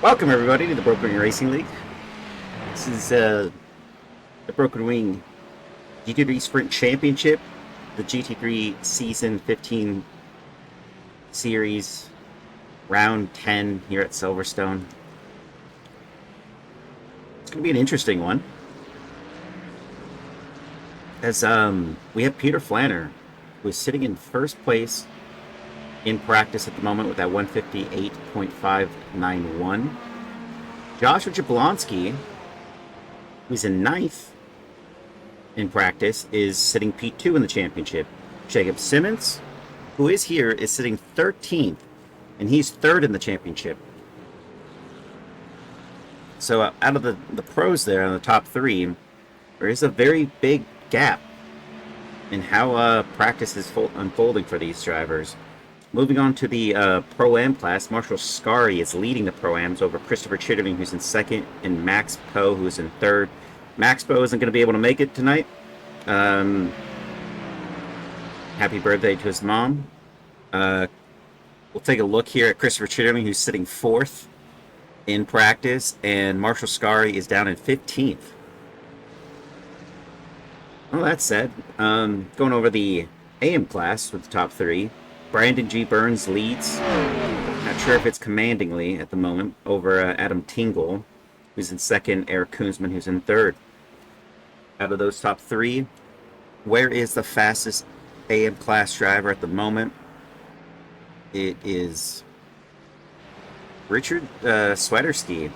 Welcome everybody to the Broken Wing Racing League. This is the Broken Wing GT3 Sprint Championship, the GT3 Season 15 Series, Round 10 here at Silverstone. It's going to be an interesting one, as we have Peter Flanner, who is sitting in first place in practice at the moment with that 158.591. Joshua Jablonski, who's in ninth in practice, is sitting P2 in the championship. Jacob Simmons, who is here, is sitting 13th, and he's third in the championship. So out of the pros there on the top three, there is a very big gap in how practice is unfolding for these drivers. Moving on to the Pro-Am class, Marshall Scary is leading the Pro-Ams over Christopher Chittering, who's in second, and Max Poe, who's in third. Max Poe isn't going to be able to make it tonight. Happy birthday to his mom. We'll take a look here at Christopher Chittering, who's sitting fourth in practice, and Marshall Scary is down in 15th. Well, that said, going over the AM class with the top three, Brandon G. Burns leads, not sure if it's commandingly at the moment, over Adam Tingle, who's in second, Eric Koonsman, who's in third. Out of those top three, where is the fastest AM class driver at the moment? It is Richard Swederski,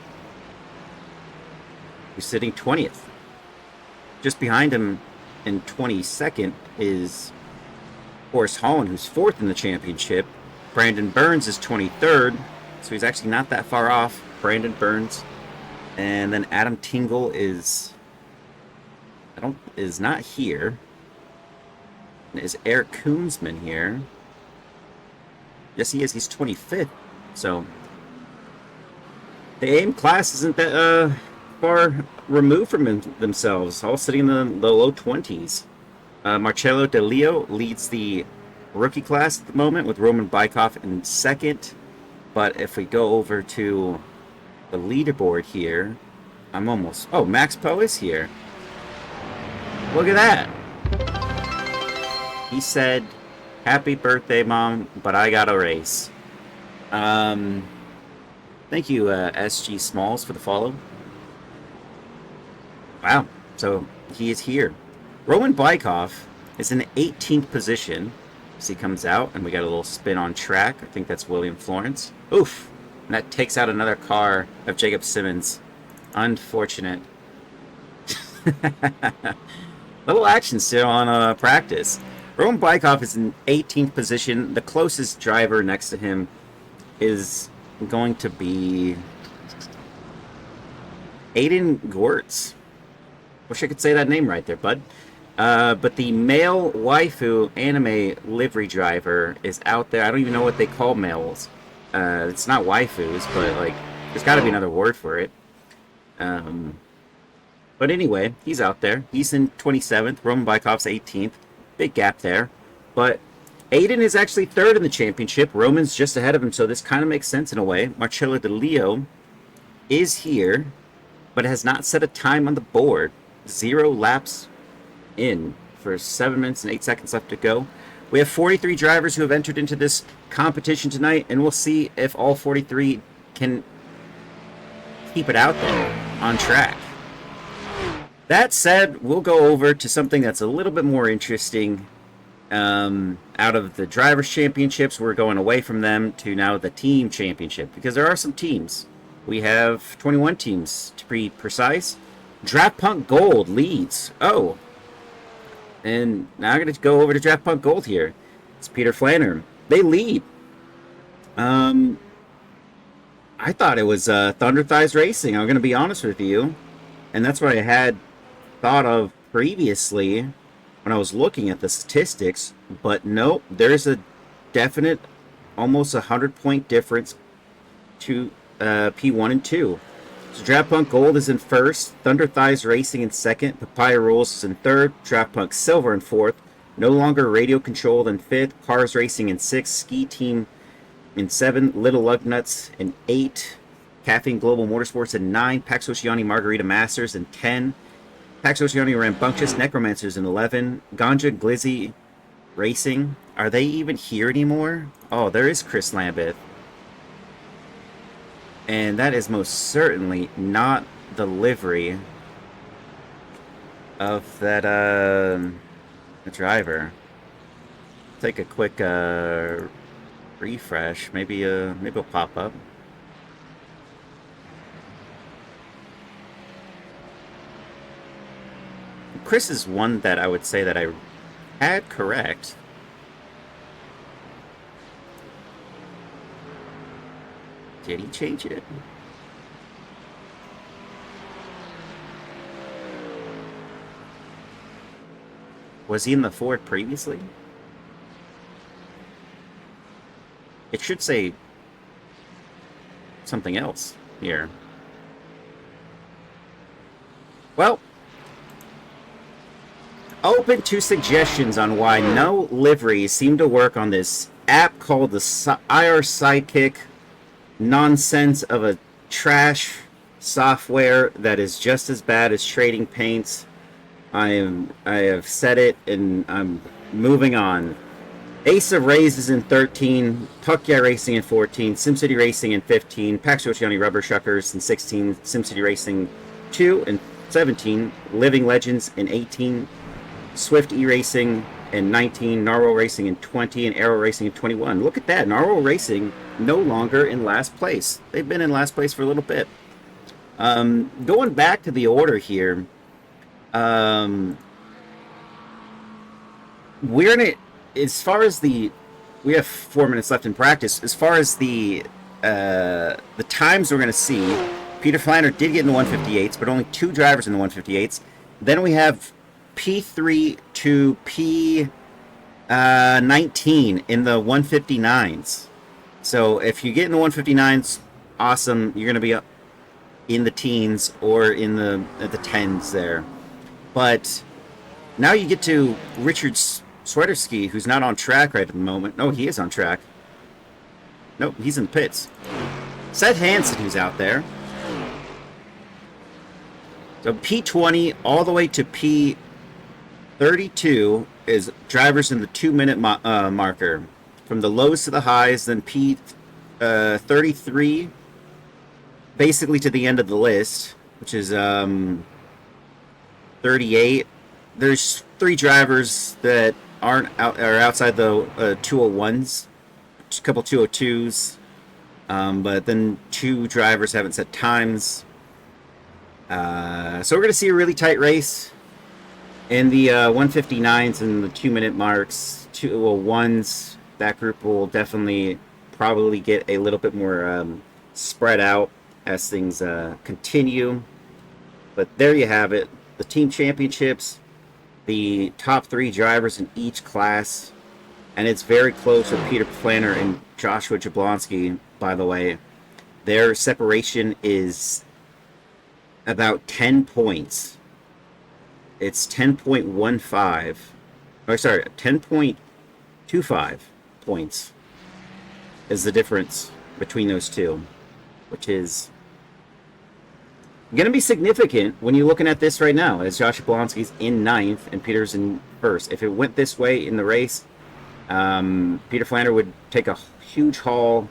who's sitting 20th. Just behind him in 22nd is Horace Holland, who's fourth in the championship. Brandon Burns is 23rd, so he's actually not that far off. Brandon Burns. And then Adam Tingle is not here. Is Eric Koonsman here? Yes, he is. He's 25th. So the AIM class isn't that far removed from themselves, all sitting in the low 20s. Marcello De Leo leads the rookie class at the moment with Roman Bykov in second. But if we go over to the leaderboard here, oh, Max Poe is here. Look at that. He said, "Happy birthday, Mom, but I got a race." Thank you, SG Smalls, for the follow. Wow, so he is here. Roman Bykov is in the 18th position as he comes out, and we got a little spin on track. I think that's William Florence. Oof! And that takes out another car of Jacob Simmons. Unfortunate. Little action still on practice. Roman Bykov is in 18th position. The closest driver next to him is going to be Aiden Gwertz. Wish I could say that name right there, bud. But the male waifu anime livery driver is out there. I don't even know what they call males. It's not waifus, but like there's got to be another word for it. But anyway, he's out there. He's in 27th. Roman Bykov's 18th. Big gap there. But Aiden is actually third in the championship. Roman's just ahead of him, so this kind of makes sense in a way. Marcello De Leo is here, but has not set a time on the board. 0 laps in for 7 minutes and 8 seconds left to go. We have 43 drivers who have entered into this competition tonight, and we'll see if all 43 can keep it out there on track. That said, we'll go over to something that's a little bit more interesting. Out of the Drivers' Championships, we're going away from them to now the Team Championship, because there are some teams. We have 21 teams, to be precise. Draft Punk Gold leads. Oh. And now I'm going to go over to Draft Punk Gold here. It's Peter Flanner. They lead. I thought it was Thunder Thighs Racing. I'm going to be honest with you. And that's what I had thought of previously when I was looking at the statistics. But nope, there's a definite, almost 100-point difference to P1 and 2. So Draft Punk Gold is in first, Thunder Thighs Racing in second, Papaya Rules is in third, Draft Punk Silver in fourth, No Longer Radio Controlled in fifth, Cars Racing in sixth, Ski Team in 7, Little Lugnuts in 8, Caffeine Global Motorsports in 9. Pax Oceani Margarita Masters in 10. Pax Oceani Rambunctious Necromancers in 11. Ganja Glizzy Racing. Are they even here anymore? Oh, there is Chris Lambeth. And that is most certainly not the livery of that driver. Take a quick refresh. Maybe it'll pop up. Chris is one that I would say that I had correct. Did he change it? Was he in the Ford previously? It should say something else here. Well, open to suggestions on why no liveries seem to work on this app called the IR Sidekick nonsense of a trash software that is just as bad as trading paints. I have said it, and I'm moving on. Ace of Rays in 13, Puck Yeah Racing in 14, SimCity Racing in 15, Pax Oceani Rubber Shuckers in 16, SimCity Racing 2 and 17, Living Legends in 18, Swift E-Racing in 19, Narwhal Racing in 20, and Arrow Racing in 21. Look at that, Narwhal Racing no longer in last place. They've been in last place for a little bit. Going back to the order here, we're in it. As far as we have 4 minutes left in practice. As far as the times we're going to see, Peter Flander did get in the 158s, but only 2 drivers in the 158s. Then we have P3 to P19 in the 159s. So if you get in the 159s, awesome. You're going to be up in the teens or in the 10s there. But now you get to Richard Swiderski, who's not on track right at the moment. No, he is on track. Nope, he's in the pits. Seth Hansen, who's out there. So P20 all the way to P32 is drivers in the 2-minute marker. From the lows to the highs, then P33 basically to the end of the list, which is 38. There's 3 drivers that are outside the 201s, a couple 202s, but then 2 drivers haven't set times. So we're going to see a really tight race in the 159s and the 2-minute marks, 201s. That group will definitely probably get a little bit more spread out as things continue. But there you have it. The team championships, the top 3 drivers in each class, and it's very close with Peter Flanner and Joshua Jablonski, by the way. Their separation is about 10 points. It's 10.15. Or sorry, 10.25 points is the difference between those two, which is going to be significant when you're looking at this right now, as Josh Jablonski's in 9th and Peter's in 1st. If it went this way in the race, Peter Flander would take a huge haul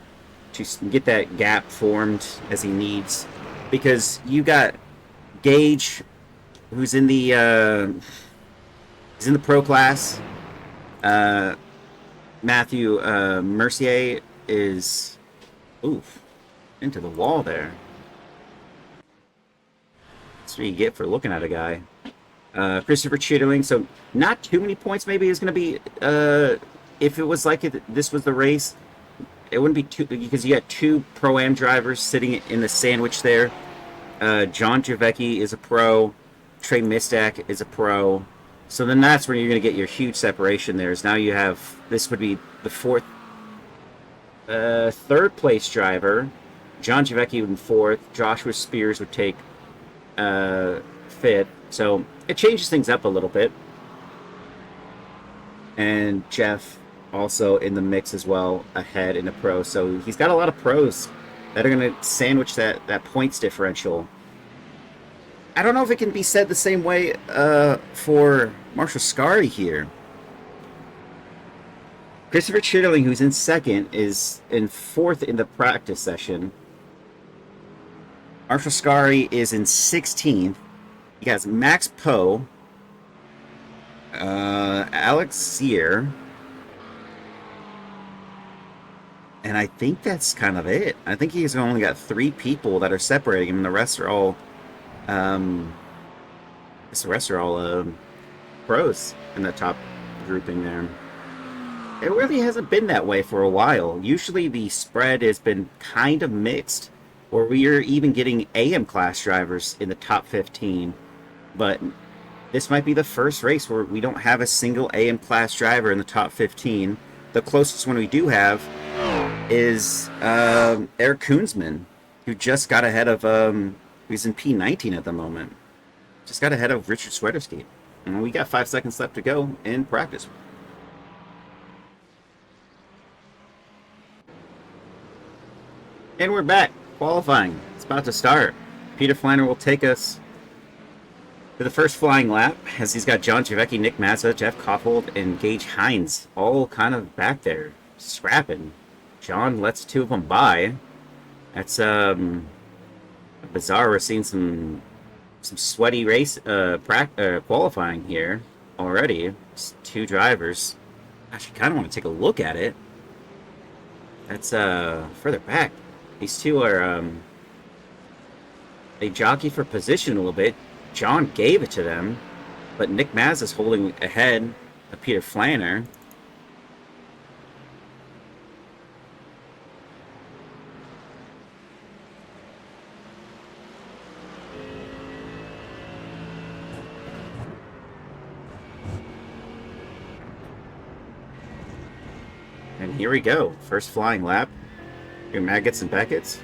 to get that gap formed as he needs, because you got Gage, who's in the pro class. Matthew Mercier is into the wall there. That's what you get for looking at a guy. Christopher Chitterling, so not too many points maybe is going to be, if it was like this was the race, it wouldn't be too, because you got 2 Pro-Am drivers sitting in the sandwich there. John Javecki is a pro, Trey Mistak is a pro, so then that's where you're going to get your huge separation there. Is now you have, this would be the 4th, 3rd place driver, John Javecki in 4th, Joshua Spears would take 5th, so it changes things up a little bit. And Jeff also in the mix as well, ahead in the pro, so he's got a lot of pros that are going to sandwich that points differential. I don't know if it can be said the same way for Marshall Scarry here. Christopher Chitterling, who's in second, is in fourth in the practice session. Marshall Scarry is in 16th. He has Max Poe, Alex Sear, and I think that's kind of it. I think he's only got 3 people that are separating him, and the rest are all, pros in the top grouping there. It really hasn't been that way for a while. Usually the spread has been kind of mixed, where we are even getting AM class drivers in the top 15. But this might be the first race where we don't have a single AM class driver in the top 15. The closest one we do have is Eric Koonsman, who just got ahead of, he's in P19 at the moment. Just got ahead of Richard Sweaterski. And we got 5 seconds left to go in practice. And we're back. Qualifying. It's about to start. Peter Flanner will take us to the first flying lap, as he's got John Javecki, Nick Mazza, Jeff Koffold, and Gage Hines all kind of back there, scrapping. John lets 2 of them by. That's bizarre. We're seeing some sweaty race qualifying here already. It's 2 drivers. Gosh, I kind of want to take a look at it. That's further back. These 2 are they jockey for position a little bit. John gave it to them, but Nick Maz is holding ahead of Peter Flanner. And here we go. First flying lap. Your Maggots and Beckett's.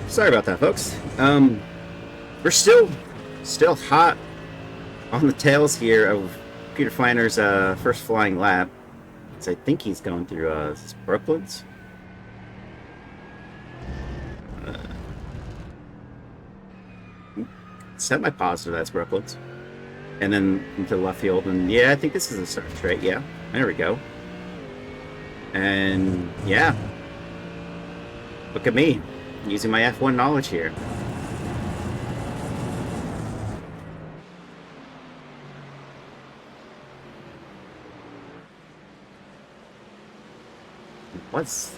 Sorry about that, folks. We're still hot on the tails here of Peter Flanner's first flying lap. So I think he's going through Brooklands. Semi-positive that's Brooklands. And then into left field, and yeah, I think this is a start straight. Yeah, there we go. And yeah, look at me. Using my F1 knowledge here. What's...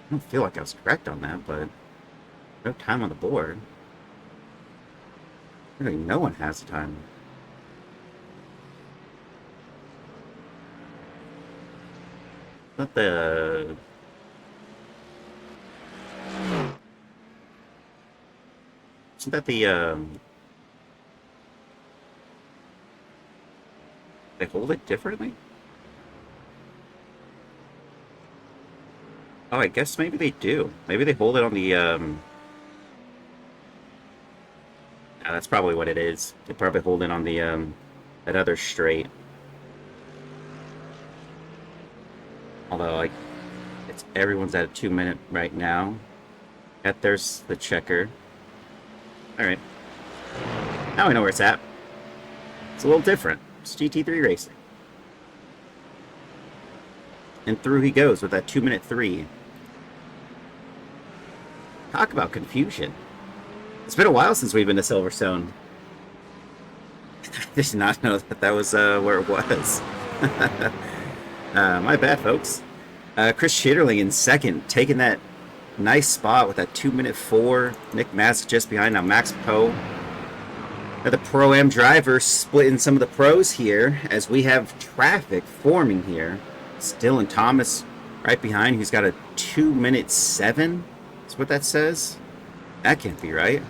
I don't feel like I was correct on that, but no time on the board. Really, no one has the time. Not the... Isn't that the, they hold it differently? Oh, I guess maybe they do. Maybe they hold it on the, that's probably what it is. They probably hold it on the, that other straight. Although, it's everyone's at a 2-minute right now. There's the checker. Alright. Now we know where it's at. It's a little different. It's GT3 racing. And through he goes with that 2-minute 3. Talk about confusion. It's been a while since we've been to Silverstone. I did not know that that was where it was. My bad, folks. Chris Chitterling in second, taking that nice spot with that 2-minute 4. Nick Mazza just behind. Now Max Poe. Now the Pro-Am driver splitting some of the pros here as we have traffic forming here. Dylan Thomas right behind, who's got a 2-minute 7. That's what that says. That can't be right.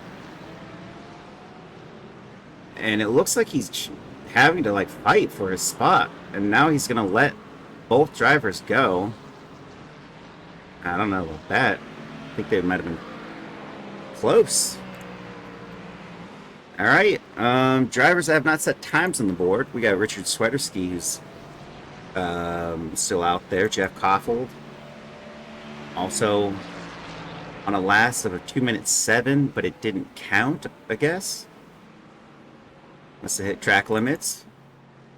And it looks like he's having to like fight for his spot. And now he's going to let both drivers go. I don't know about that. I think they might have been close. All right. Drivers that have not set times on the board. We got Richard Swederski, who's still out there. Jeff Koffold. Also on a last of a 2-minute 7, but it didn't count, I guess. Must have hit track limits.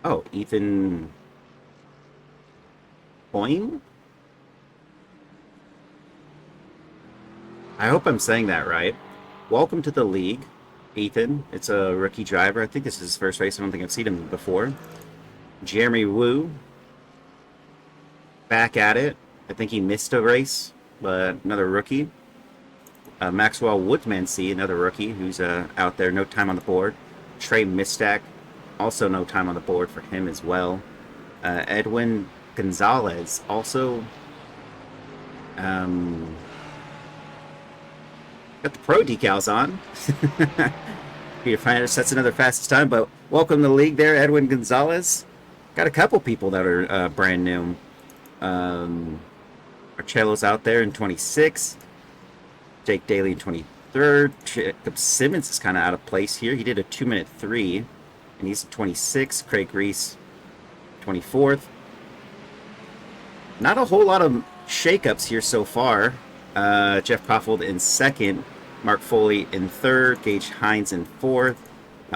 Oh, Ethan Coyne? I hope I'm saying that right. Welcome to the league, Ethan. It's a rookie driver. I think this is his first race. I don't think I've seen him before. Jeremy Wu. Back at it. I think he missed a race, but another rookie. Maxwell Woodmansee, another rookie who's out there. No time on the board. Trey Mistack, also no time on the board for him as well. Edwin Gonzalez, also got the pro decals on. Peter Finder sets another fastest time, but welcome to the league there, Edwin Gonzalez. Got a couple people that are brand new. Marcello's out there in 26. Jake Daly in 23rd. Jacob Simmons is kind of out of place here. He did a 2-minute 3, and he's 26. Craig Reese, 24th. Not a whole lot of shakeups here so far. Jeff Koffold in 2nd. Mark Foley in 3rd. Gage Hines in 4th.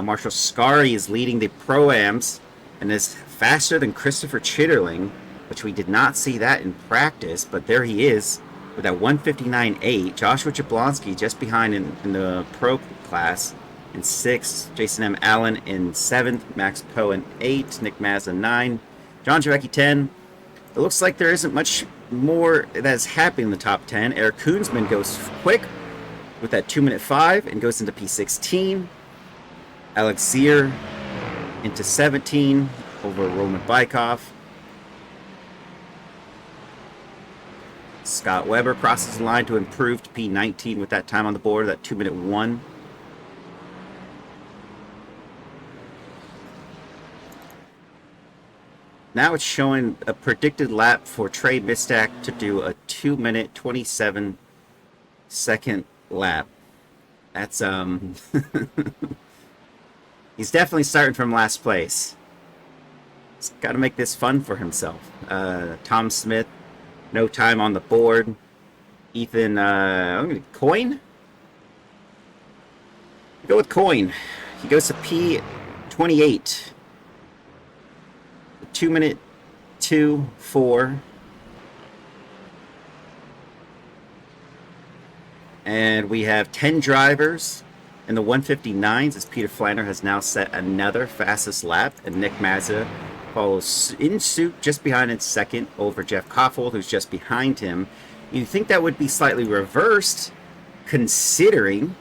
Marshall Scari is leading the Pro-Ams and is faster than Christopher Chitterling, which we did not see that in practice, but there he is with that 159.8. Joshua Jablonski just behind in the Pro class in 6th. Jason M. Allen in 7th. Max Poe in 8th. Nick Mazza 9. John Javecki 10. It looks like there isn't much more that's happening in the top 10. Eric Koonsman goes quick with that 2-minute 5 and goes into P16. Alex Zier into 17 over Roman Bykov. Scott Weber crosses the line to improve to P19 with that time on the board, that 2-minute 1. Now it's showing a predicted lap for Trey Mistack to do a 2-minute 27-second lap. That's he's definitely starting from last place. He's got to make this fun for himself. Tom Smith, no time on the board. Ethan Coyne? Go with Coyne. He goes to P28. 2-minute 2-4. And we have 10 drivers in the 159s as Peter Flander has now set another fastest lap, and Nick Mazza follows in suit just behind in 2nd over Jeff Koffold, who's just behind him. You'd think that would be slightly reversed, considering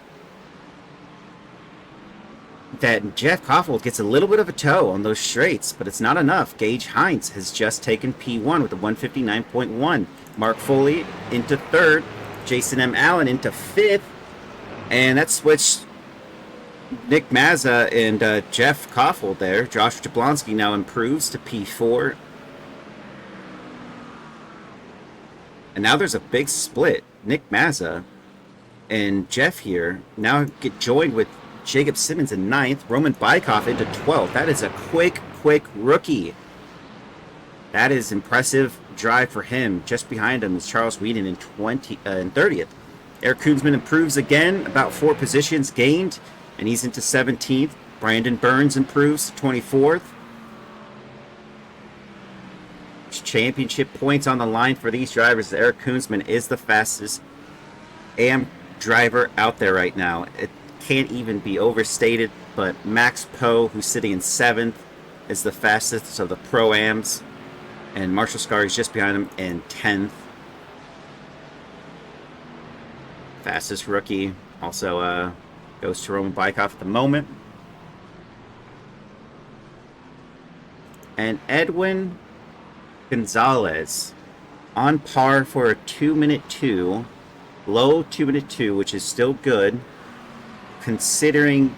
that Jeff Koffold gets a little bit of a toe on those straights, but it's not enough. Gage Hines has just taken P1 with a 159.1. Mark Foley into 3rd. Jason M. Allen into 5th. And that switched Nick Mazza and Jeff Koffold there. Josh Jablonski now improves to P4. And now there's a big split. Nick Mazza and Jeff here now get joined with Jacob Simmons in 9th. Roman Bykov into 12th. That is a quick rookie. That is impressive drive for him. Just behind him is Charles Whedon in 30th. Eric Koonsman improves again, about 4 positions gained, and he's into 17th. Brandon Burns improves to 24th. Championship points on the line for these drivers. Eric Koonsman is the fastest AM driver out there right now. It can't even be overstated, but Max Poe, who's sitting in 7th, is the fastest of the Pro-Ams, and Marshall Scar is just behind him in 10th. Fastest rookie also goes to Roman Bykov at the moment. And Edwin Gonzalez on par for a 2-minute 2, low 2-minute 2, which is still good considering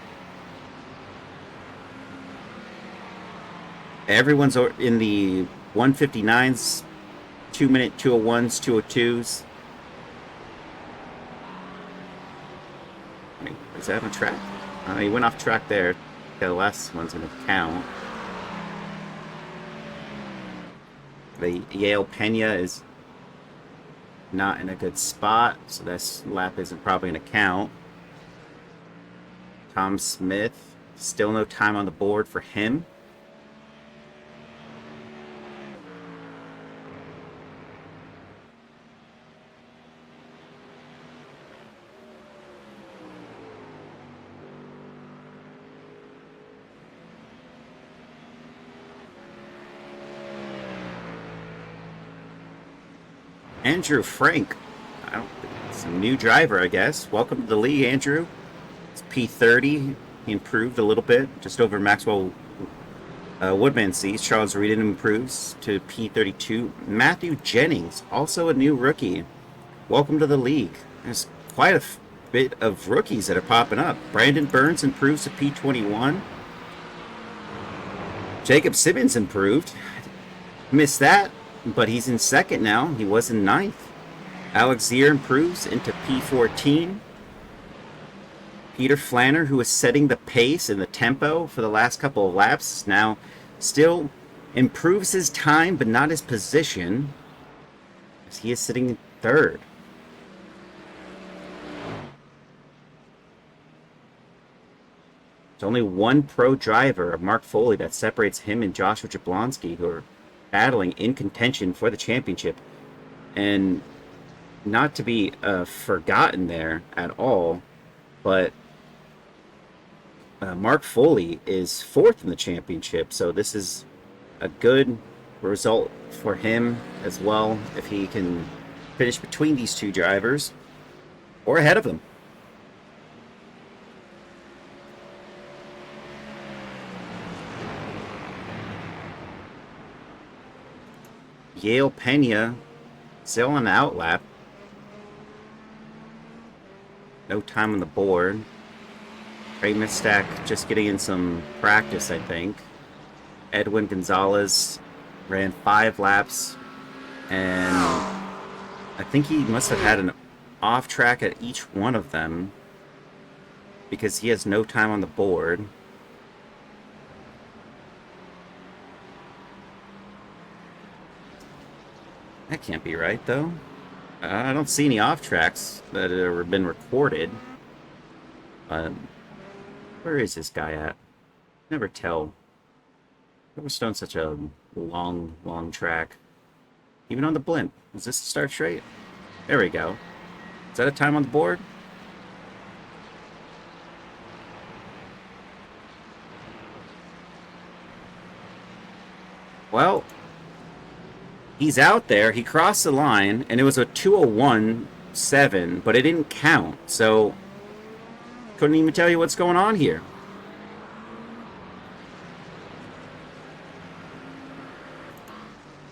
everyone's in the 159s, 2-minute 201s, 202s. Wait, is that on track? He went off track there. The last one's going to count. The Yale Pena is not in a good spot, so this lap isn't probably going to count. Tom Smith, still no time on the board for him. Andrew Frank, it's a new driver, I guess. Welcome to the league, Andrew. It's P30. He improved a little bit, just over Maxwell Woodmansey's. Charles Reedon improves to P32. Matthew Jennings, also a new rookie. Welcome to the league. There's quite a bit of rookies that are popping up. Brandon Burns improves to P21. Jacob Simmons improved. Missed that, but he's in 2nd now. He was in 9th. Alex Zier improves into P14. Peter Flanner, who is setting the pace and the tempo for the last couple of laps, now still improves his time, but not his position, as he is sitting in 3rd. There's only one pro driver, Mark Foley, that separates him and Joshua Jablonski, who are battling in contention for the championship. And not to be forgotten there at all, but Mark Foley is 4th in the championship, so this is a good result for him as well if he can finish between these two drivers or ahead of them. Yale Pena still on the outlap. No time on the board. Trey Mistack just getting in some practice, I think. Edwin Gonzalez ran 5 laps, and I think he must have had an off track at each one of them because he has no time on the board. That can't be right, though. I don't see any off tracks that have been recorded. Where is this guy at? Never tell. Silverstone's such a long track. Even on the blimp. Is this the start straight? There we go. Is that a time on the board? Well, he's out there. He crossed the line, and it was a 2:01.7, but it didn't count. So couldn't even tell you what's going on here.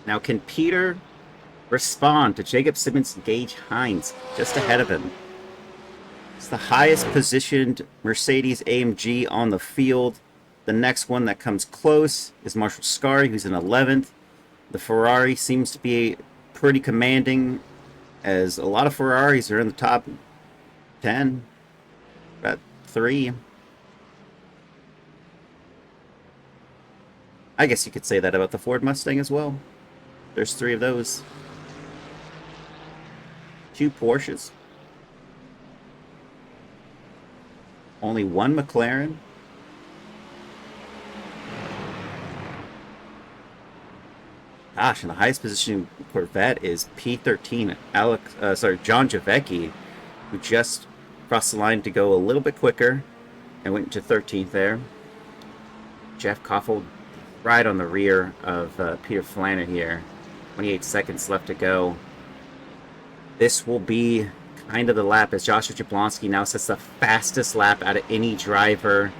Now, can Peter respond to Jacob Simmons and Gage Hines just ahead of him? It's the highest positioned Mercedes AMG on the field. The next one that comes close is Marshall Scarry, who's in 11th. The Ferrari seems to be pretty commanding, as a lot of Ferraris are in the top 10. About 3. I guess you could say that about the Ford Mustang as well. There's 3 of those. 2 Porsches. Only 1 McLaren. Gosh, and the highest position Corvette is P13, John Javecki, who just crossed the line to go a little bit quicker and went to 13th there. Jeff Koffel right on the rear of Peter Flanner here. 28 seconds left to go. This will be kind of the lap as Joshua Jablonski now sets the fastest lap out of any driver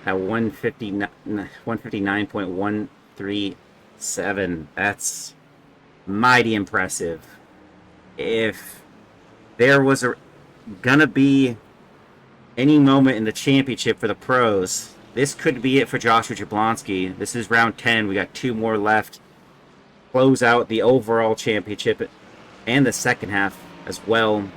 at 159.137. That's mighty impressive. If there was gonna be any moment in the championship for the pros, this could be it for Joshua Jablonski. This is round 10. We got 2 more left. Close out the overall championship and the second half as well.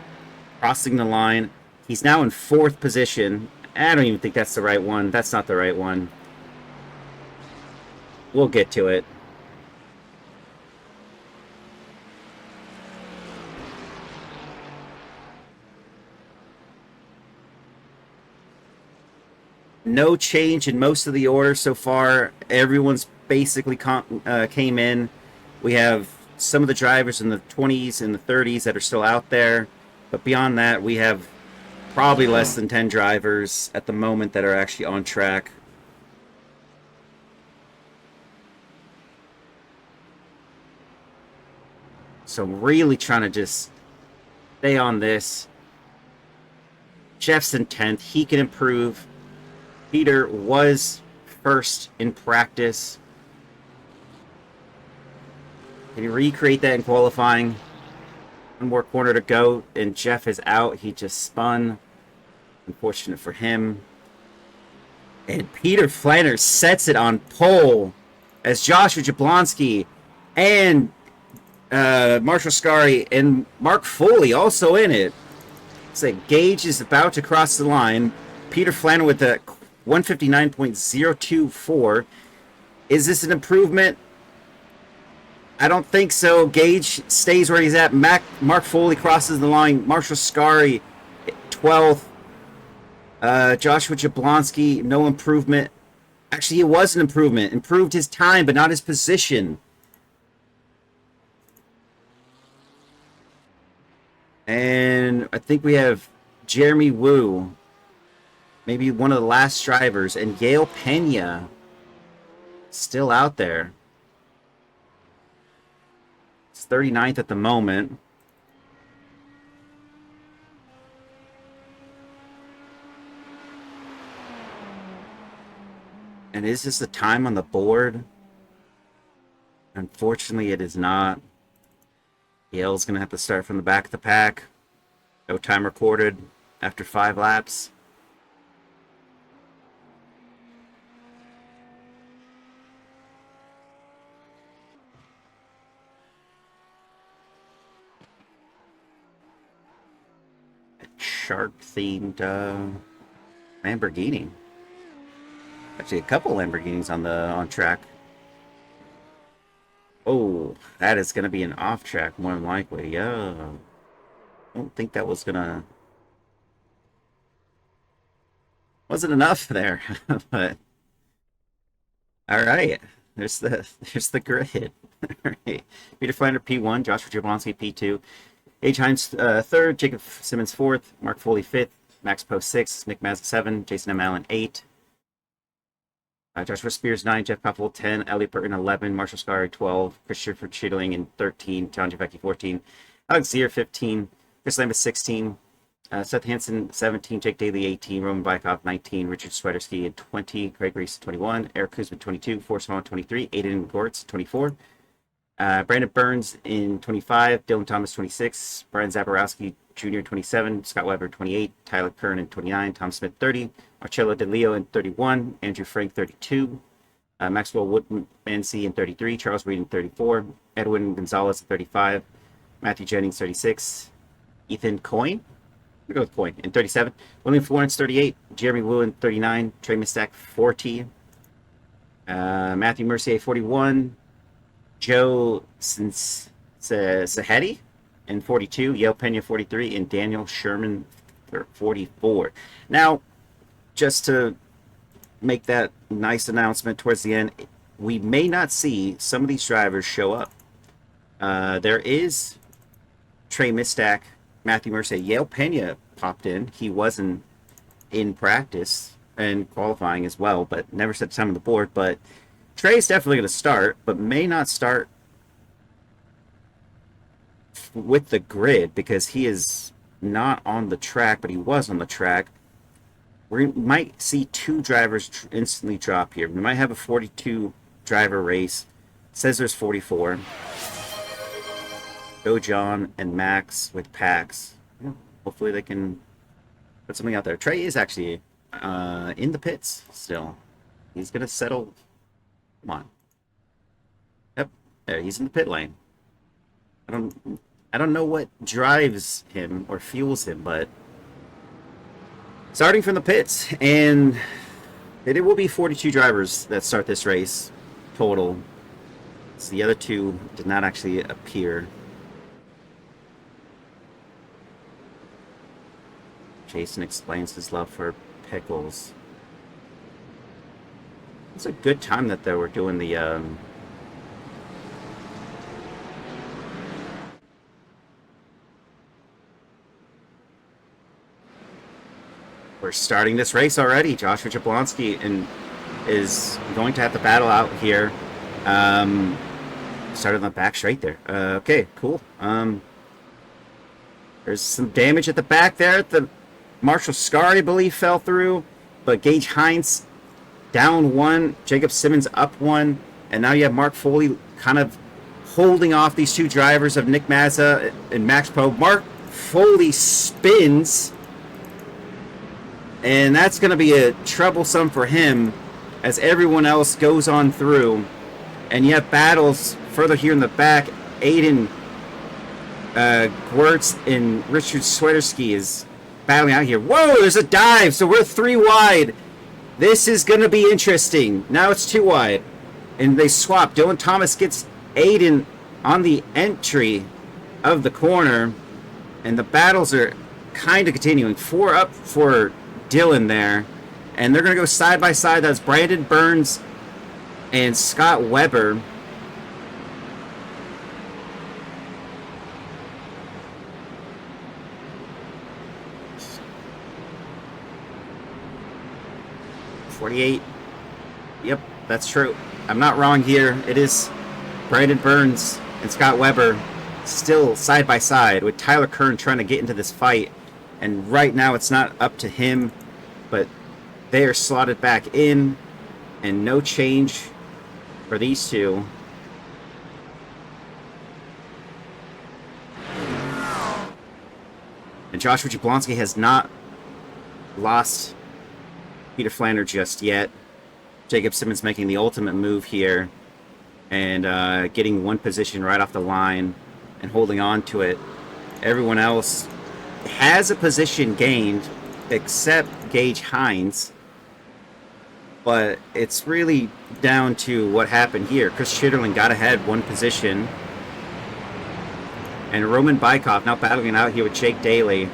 Crossing the line. He's now in 4th position. I don't even think that's the right one. That's not the right one. We'll get to it. No change in most of the order so far. Everyone's basically came in. We have some of the drivers in the 20s and the 30s that are still out there. But beyond that, we have probably less than 10 drivers at the moment that are actually on track. So really trying to just stay on this. Jeff's in 10th. He can improve. Peter was first in practice. Can he recreate that in qualifying? One more corner to go, and Jeff is out. He just spun. Unfortunate for him. And Peter Flanner sets it on pole as Joshua Jablonski and Marshall Scari and Mark Foley also in it. It's like Gage is about to cross the line. Peter Flanner with the 159.024. Is this an improvement? I don't think so. Gage stays where he's at. Mark Foley crosses the line. Marshall Scari, 12th. Joshua Jablonski, no improvement. Actually, it was an improvement. Improved his time, but not his position. And I think we have Jeremy Wu, maybe one of the last drivers, and Yale Pena still out there. It's 39th at the moment. And is this the time on the board? Unfortunately, it is not. Yale's going to have to start from the back of the pack. No time recorded after 5 laps. Shark-themed Lamborghini. Actually, a couple Lamborghinis on track. Oh, that is going to be an off track more than likely. Yeah, I don't think that was gonna wasn't enough there, but all right. There's the grid. All right. Peter Flander P1, Joshua Jablonski P2, H. Hines 3rd, Jacob Simmons 4th, Mark Foley 5th, Max Post 6th, Nick Mazza 7, Jason M. Allen 8. Joshua Spears 9, Jeff Koppel 10, Elliot Burton 11, Marshall Scari 12, Christopher Chitterling in 13, John Javecki 14, Alex Zier 15, Chris Lambert 16, Seth Hansen 17, Jake Daly 18, Roman Bykov 19, Richard Swiderski 20, Craig Reese 21, Eric Kuzma 22, Forrest Vaughn 23, Aiden Gortz 24, Brandon Burns in 25, Dylan Thomas 26, Brian Zaborowski Jr. 27, Scott Weber 28, Tyler Kern in 29, Tom Smith 30, Marcello De Leo in 31, Andrew Frank 32, Maxwell Woodmansey in 33, Charles Reed in 34, Edwin Gonzalez in 35, Matthew Jennings 36, Ethan Coyne, I'm going to go with Coyne in 37, William Florence 38, Jeremy Wu in 39, Trey Mistak 40, Matthew Mercier 41, Joe Sahedi in 42, Yale Pena 43, and Daniel Sherman 44. Now, just to make that nice announcement towards the end, we may not see some of these drivers show up. There is Trey Mistack, Matthew Mercier, Yale Pena popped in. He wasn't in practice and qualifying as well, but never set time on the board. But Trey's definitely going to start, but may not start with the grid because he is not on the track, but he was on the track. We might see 2 drivers instantly drop here. We might have a 42 driver race. It says there's 44. Go John and Max with Pax. Yeah, hopefully they can put something out there. Trey is actually in the pits still. He's going to settle. Come on. Yep, there, he's in the pit lane. I don't know what drives him or fuels him, but starting from the pits, and it will be 42 drivers that start this race total. So the other 2 did not actually appear. Jason explains his love for pickles. It's a good time that they were doing the we're starting this race already. Joshua Jablonski is going to have to battle out here. Started on the back straight there. Okay, cool. There's some damage at the back there. The Marshall Scar, I believe, fell through, but Gage Hines down 1, Jacob Simmons up 1, and now you have Mark Foley kind of holding off these 2 drivers of Nick Mazza and Max Poe. Mark Foley spins, and that's going to be a troublesome for him as everyone else goes on through. And you have battles further here in the back. Aiden Gwertz and Richard Sweaterski is battling out here. Whoa, there's a dive, so we're 3 wide. This is going to be interesting. Now it's 2 wide. And they swap. Dylan Thomas gets Aiden on the entry of the corner. And the battles are kind of continuing. 4 up for Dylan there. And they're going to go side by side. That's Brandon Burns and Scott Weber. .48. Yep, that's true. I'm not wrong here. It is Brandon Burns and Scott Weber still side by side with Tyler Kern trying to get into this fight. And right now it's not up to him, but they are slotted back in and no change for these 2. And Joshua Jablonski has not lost Peter Flander just yet. Jacob Simmons making the ultimate move here and getting 1 position right off the line and holding on to it. Everyone else has a position gained except Gage Hines, but it's really down to what happened here. Chris Schitterling got ahead 1 position, and Roman Bykov now battling out here with Jake Daly.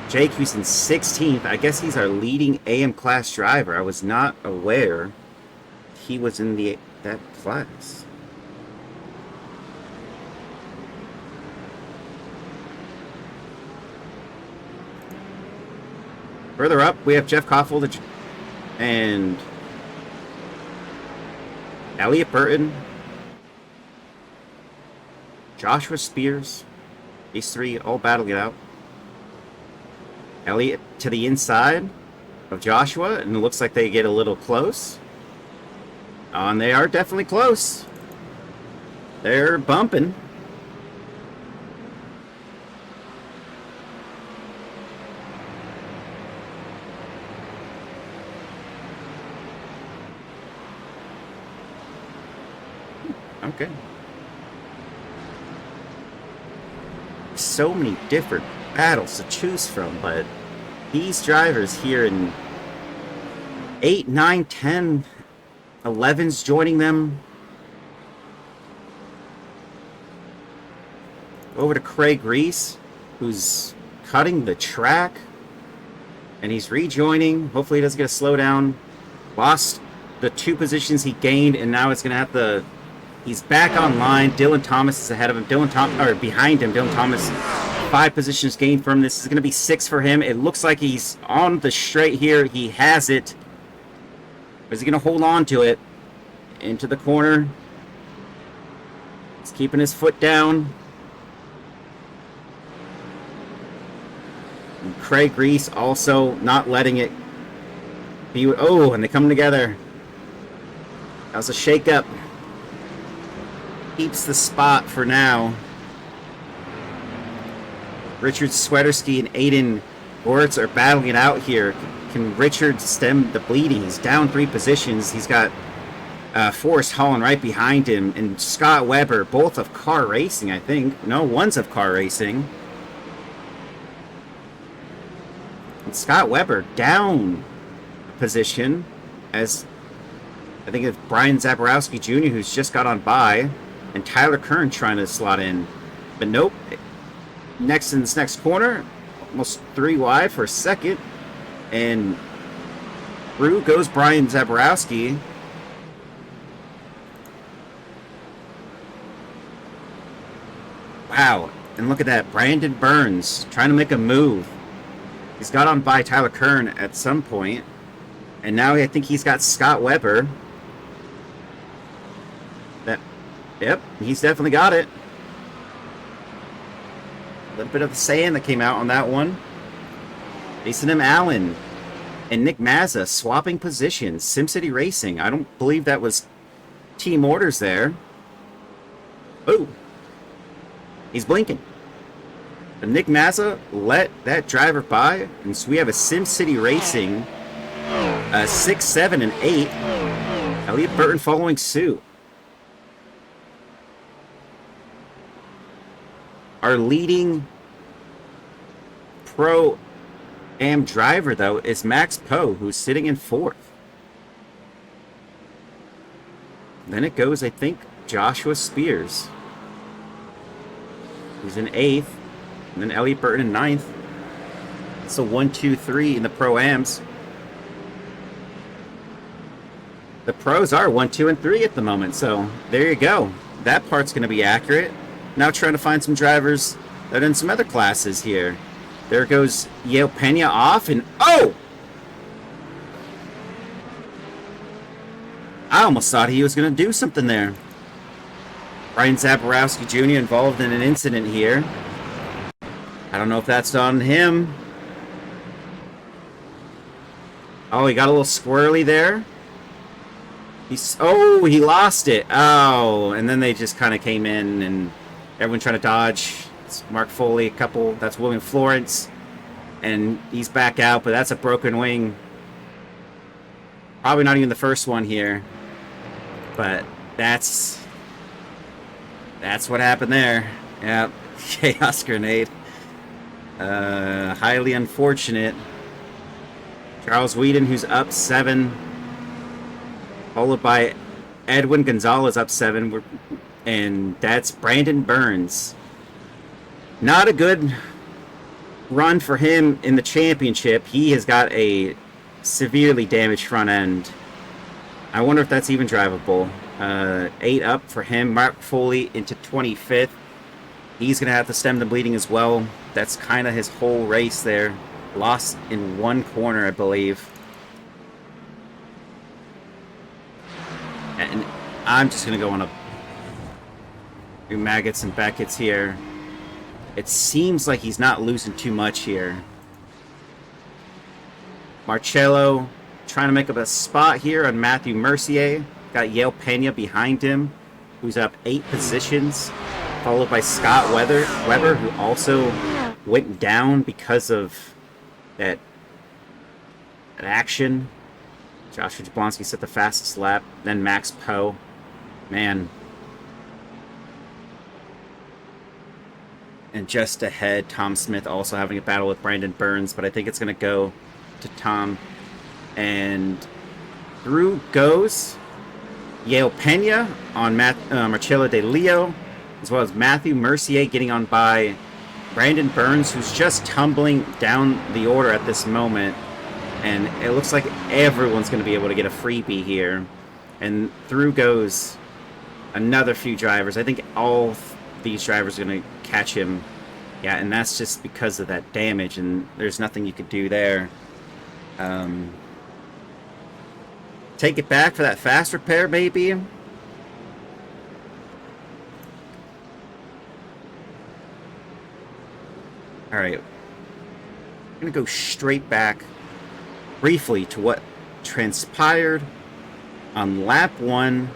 Jake, who's in 16th, I guess he's our leading AM class driver. I was not aware he was in that class. Further up, we have Jeff Koffold and Elliot Burton, Joshua Spears. These 3 all battling it out. Elliot to the inside of Joshua, and it looks like they get a little close. And they are definitely close. They're bumping. Okay. So many different battles to choose from, but these drivers here in 8, 9, 10, 11's joining them. Over to Craig Reese, who's cutting the track, and he's rejoining. Hopefully he doesn't get a slowdown. Lost the 2 positions he gained, and now it's going to have to... He's back online. Dylan Thomas is ahead of him. Behind him. Dylan Thomas, 5 positions gained from this. Is going to be 6 for him. It looks like he's on the straight here. He has it. Is he going to hold on to it? Into the corner. He's keeping his foot down. And Craig Reese also not letting it be... Oh, and they come together. That was a shake-up. Keeps the spot for now. Richard Swedersky and Aiden Wirtz are battling it out here. Can Richard stem the bleeding? He's down 3 positions. He's got Forrest Holland right behind him, and Scott Weber, both of car racing, I think. No, one's of car racing. And Scott Weber down a position, as I think it's Brian Zaborowski Jr., who's just got on by. And Tyler Kern trying to slot in. But nope. Next in this next corner. Almost 3 wide for a second. And through goes Brian Zaborowski. Wow. And look at that. Brandon Burns trying to make a move. He's got on by Tyler Kern at some point. And now I think he's got Scott Weber. Yep, he's definitely got it. A little bit of the sand that came out on that one. Jason M. Allen and Nick Mazza swapping positions. SimCity Racing. I don't believe that was team orders there. Oh, he's blinking. But Nick Mazza let that driver by. And so we have a SimCity Racing 6, 7, and 8. Elliot Burton following suit. Our leading Pro-Am driver, though, is Max Poe, who's sitting in 4th. Then it goes, I think, Joshua Spears, who's in 8th. And then Elliot Burton in 9th. It's a 1, 2, 3 in the Pro-Ams. The pros are 1, 2, and 3 at the moment, so there you go. That part's going to be accurate. Now trying to find some drivers that are in some other classes here. There goes Yale Pena off, and oh! I almost thought he was going to do something there. Brian Zaborowski Jr. involved in an incident here. I don't know if that's on him. Oh, he got a little squirrely there. He lost it. Oh, and then they just kind of came in and everyone trying to dodge. It's Mark Foley, a couple. That's William Florence. And he's back out, but that's a broken wing. Probably not even the first one here. But that's what happened there. Yep. Chaos grenade. Highly unfortunate. Charles Whedon, who's up 7. Followed by Edwin Gonzalez up 7. And that's Brandon Burns. Not a good run for him in the championship. He has got a severely damaged front end. I wonder if that's even drivable. 8 up for him. Mark Foley into 25th. He's going to have to stem the bleeding as well. That's kind of his whole race there. Lost in 1 corner, I believe. And I'm just going to go on a Maggots and Beckett's here. It seems like he's not losing too much here. Marcello trying to make up a spot here on Matthew Mercier. Got Yale Pena behind him, who's up 8 positions. Followed by Scott Weber, who also went down because of that action. Joshua Jablonski set the fastest lap. Then Max Poe. Man. And just ahead, Tom Smith also having a battle with Brandon Burns, but I think it's going to go to Tom. And through goes Yale Pena on Marcello De Leo, as well as Matthew Mercier getting on by Brandon Burns, who's just tumbling down the order at this moment. And it looks like everyone's going to be able to get a freebie here. And through goes another few drivers. I think all these drivers are going to catch him. Yeah, and that's just because of that damage, and there's nothing you could do there. Take it back for that fast repair, maybe? Alright. I'm going to go straight back briefly to what transpired on lap 1.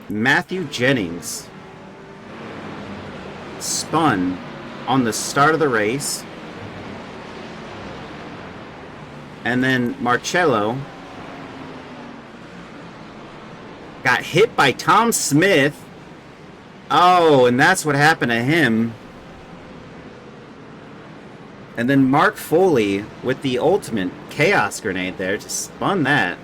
Matthew Jennings spun on the start of the race, and then Marcello got hit by Tom Smith. Oh, and that's what happened to him. And then Mark Foley with the ultimate chaos grenade there just spun that.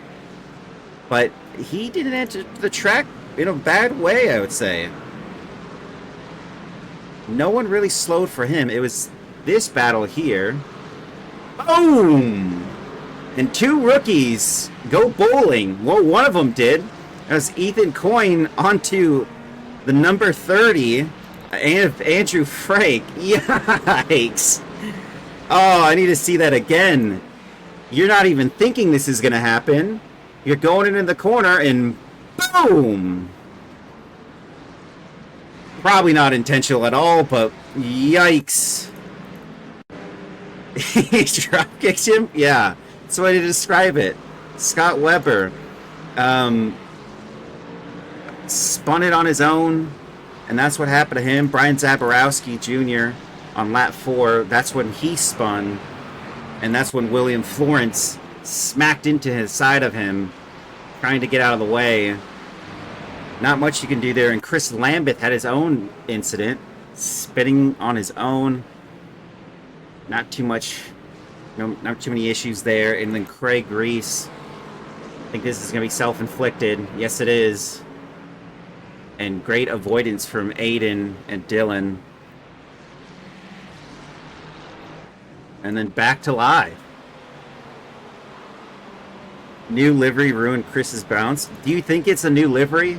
But he didn't enter the track in a bad way, I would say. No one really slowed for him. It was this battle here. Boom! And 2 rookies go bowling. Well, one of them did. That was Ethan Coyne onto the number 30, Andrew Frake. Yikes! Oh, I need to see that again. You're not even thinking this is going to happen. You're going into the corner and boom! Probably not intentional at all, but yikes. He drop kicked him? Yeah, that's the way to describe it. Scott Webber spun it on his own, and that's what happened to him. Brian Zaborowski Jr. on lap 4, that's when he spun, and that's when William Florence smacked into his side of him, trying to get out of the way. Not much you can do there, and Chris Lambeth had his own incident, spinning on his own. Not too much, not too many issues there. And then Craig Reese, I think this is going to be self-inflicted. Yes, it is. And great avoidance from Aiden and Dylan. And then back to live. New livery ruined Chris's bounce. Do you think it's a new livery?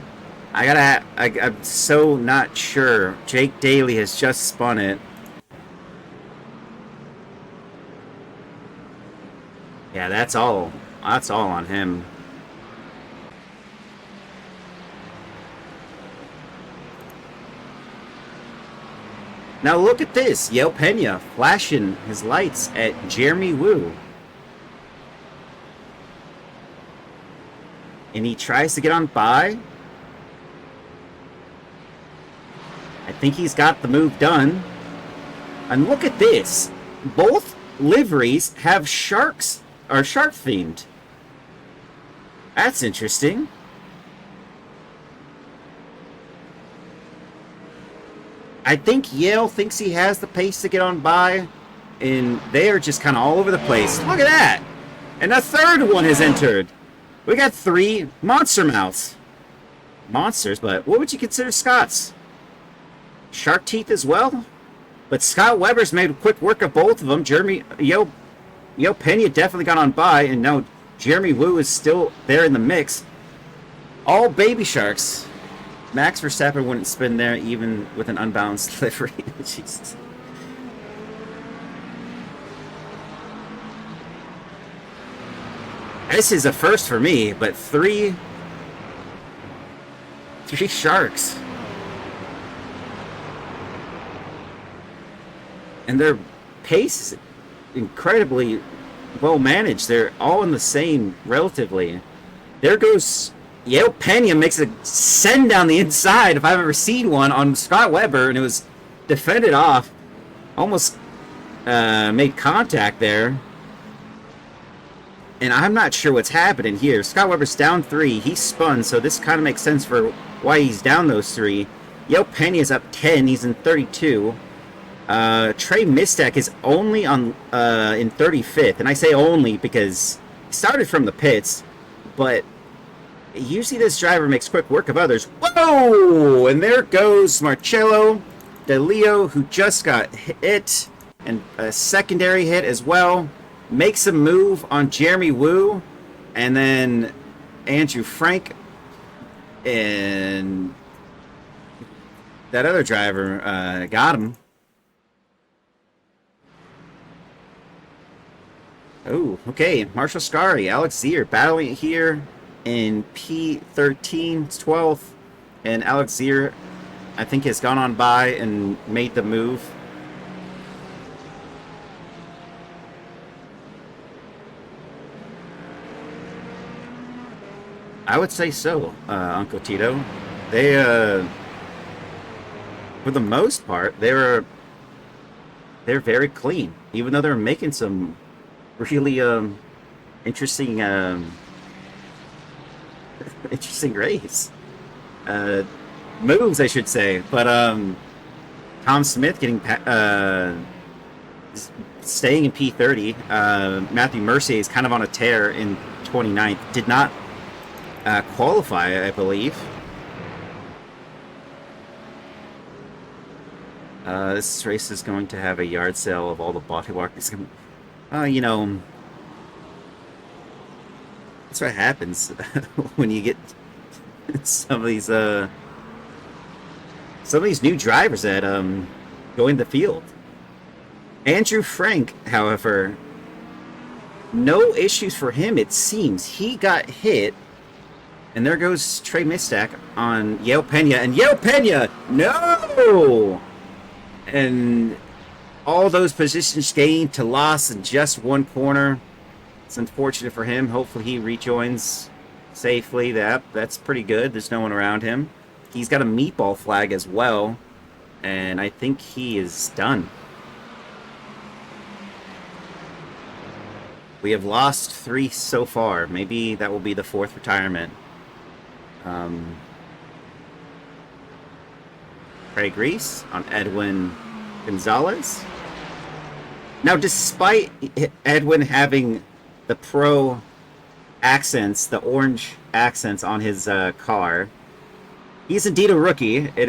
I'm so not sure. Jake Daly has just spun it. Yeah, that's all on him. Now look at this. Yale Pena flashing his lights at Jeremy Wu. And he tries to get on by. I think he's got the move done. And look at this. Both liveries have sharks, are shark themed. That's interesting. I think Yale thinks he has the pace to get on by, and they are just kind of all over the place. Look at that. And a third one has entered. We got 3 monster mouths. Monsters, but what would you consider Scott's? Shark teeth as well? But Scott Weber's made quick work of both of them. Yo Pena definitely got on by, and now Jeremy Wu is still there in the mix. All baby sharks. Max Verstappen wouldn't spin there even with an unbalanced livery. Jesus. This is a first for me, but 3 sharks. And their pace is incredibly well managed. They're all in the same, relatively. There goes Yale Pena, makes a send down the inside, if I've ever seen one, on Scott Webber, and it was defended off. Almost made contact there. And I'm not sure what's happening here. Scott Webber's down 3. He spun, so this kind of makes sense for why he's down those 3. Yale Pena is up 10. He's in 32. Trey Mistak is only on in 35th, and I say only because he started from the pits, but usually this driver makes quick work of others. Whoa! And there goes Marcello De Leo, who just got hit, and a secondary hit as well. makes a move on Jeremy Wu, and then Andrew Frank and that other driver got him. Oh, okay. Marshall Scari, Alex Zier battling it here in P13, 12th, and Alex Zier, I think, has gone on by and made the move. I would say so, Uncle Tito. They, for the most part, they're very clean, even though they're making some really interesting interesting race moves, I should say. But Tom Smith getting staying in P30. Matthew Mercier is kind of on a tear in 29th. Did not qualify, I believe. This race is going to have a yard sale of all the bodywork. You know, that's what happens when you get some of these new drivers that join the field. Andrew Frank, however, no issues for him. It seems he got hit. And there goes Trey Mistak on Yale Pena. And Yale Pena, no! And all those positions gained to loss in just one corner. It's unfortunate for him. Hopefully he rejoins safely. That's pretty good. There's no one around him. He's got a meatball flag as well. And I think he is done. We have lost 3 so far. Maybe that will be the 4th retirement. Craig Reese on Edwin Gonzalez. Now, despite Edwin having the pro accents, the orange accents on his car, he's indeed a rookie. It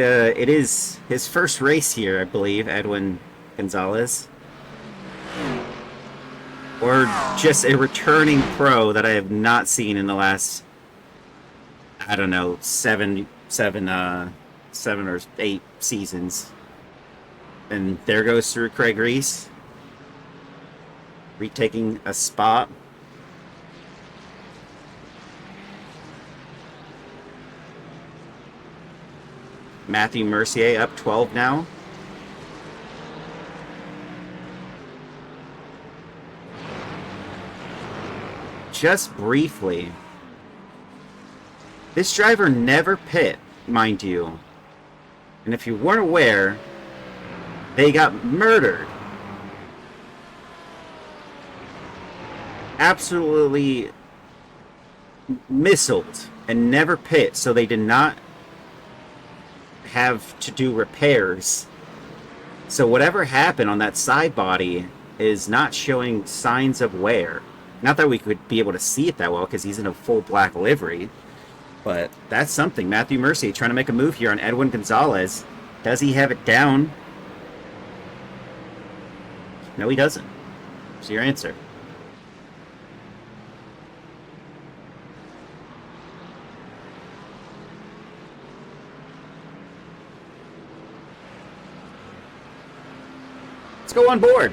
is his first race here, I believe, Edwin Gonzalez. Or just a returning pro that I have not seen in the last, I don't know, 7 or 8 seasons. And there goes through Craig Reese, retaking a spot. Matthew Mercier up 12 now. Just briefly, this driver never pit, mind you. And if you weren't aware, they got murdered. Absolutely missiled and never pit, so they did not have to do repairs. So whatever happened on that side body is not showing signs of wear. Not that we could be able to see it that well because he's in a full black livery. But that's something. Matthew Mercier trying to make a move here on Edwin Gonzalez. Does he have it down? No, he doesn't. What's your answer? Let's go on board.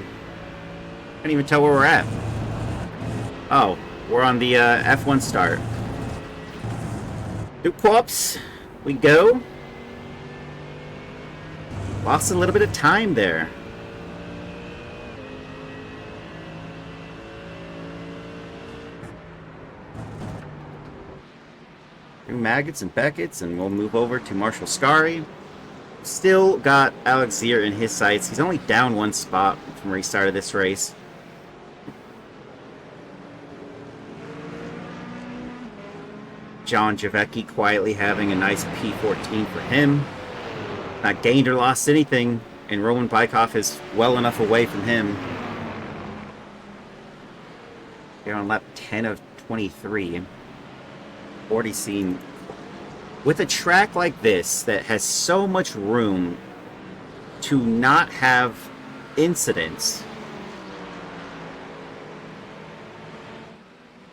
Can't even tell where we're at. Oh, we're on the F1 start. Two quaps. We go. Lost a little bit of time there. Through Maggots and Beckett's, and we'll move over to Marshall Scari. Still got Alex Zier in his sights. He's only down 1 spot from where he started this race. John Javecki quietly having a nice P14 for him. Not gained or lost anything, and Roman Bykov is well enough away from him. Here on lap 10 of 23. Already seen, with a track like this that has so much room to not have incidents,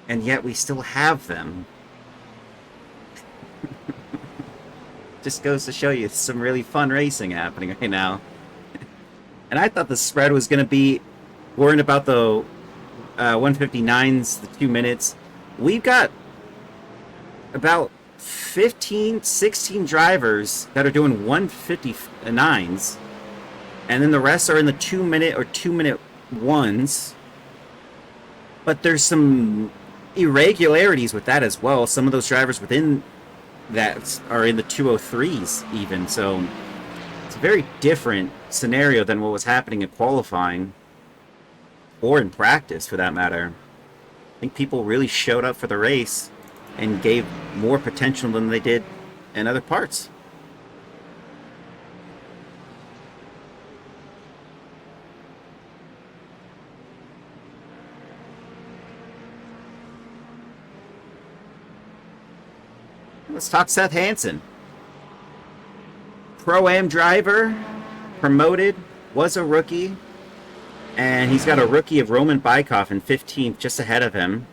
and yet we still have them. Just goes to show you some really fun racing happening right now. And I thought the spread was going to be worrying about the 159s, the 2 minutes. We've got about 15, 16 drivers that are doing 159s, and then the rest are in the 2 minute or 2 minute ones. But there's some irregularities with that as well. Some of those drivers within that are in the 203s even. So it's a very different scenario than what was happening in qualifying or in practice for that matter. I think people really showed up for the race and gave more potential than they did in other parts. Let's talk Seth Hansen. Pro-Am driver, promoted, was a rookie, and he's got a rookie of Roman Bykov in 15th, just ahead of him.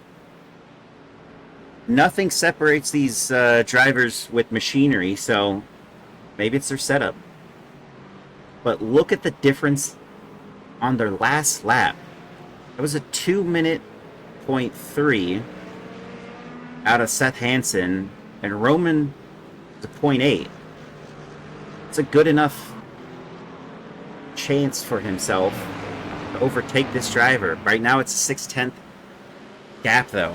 Nothing separates these drivers with machinery, so maybe it's their setup. But look at the difference on their last lap. It was a 2 minute .3 out of Seth Hansen, and Roman is a .8. It's a good enough chance for himself to overtake this driver. Right now it's a 6/10 gap though.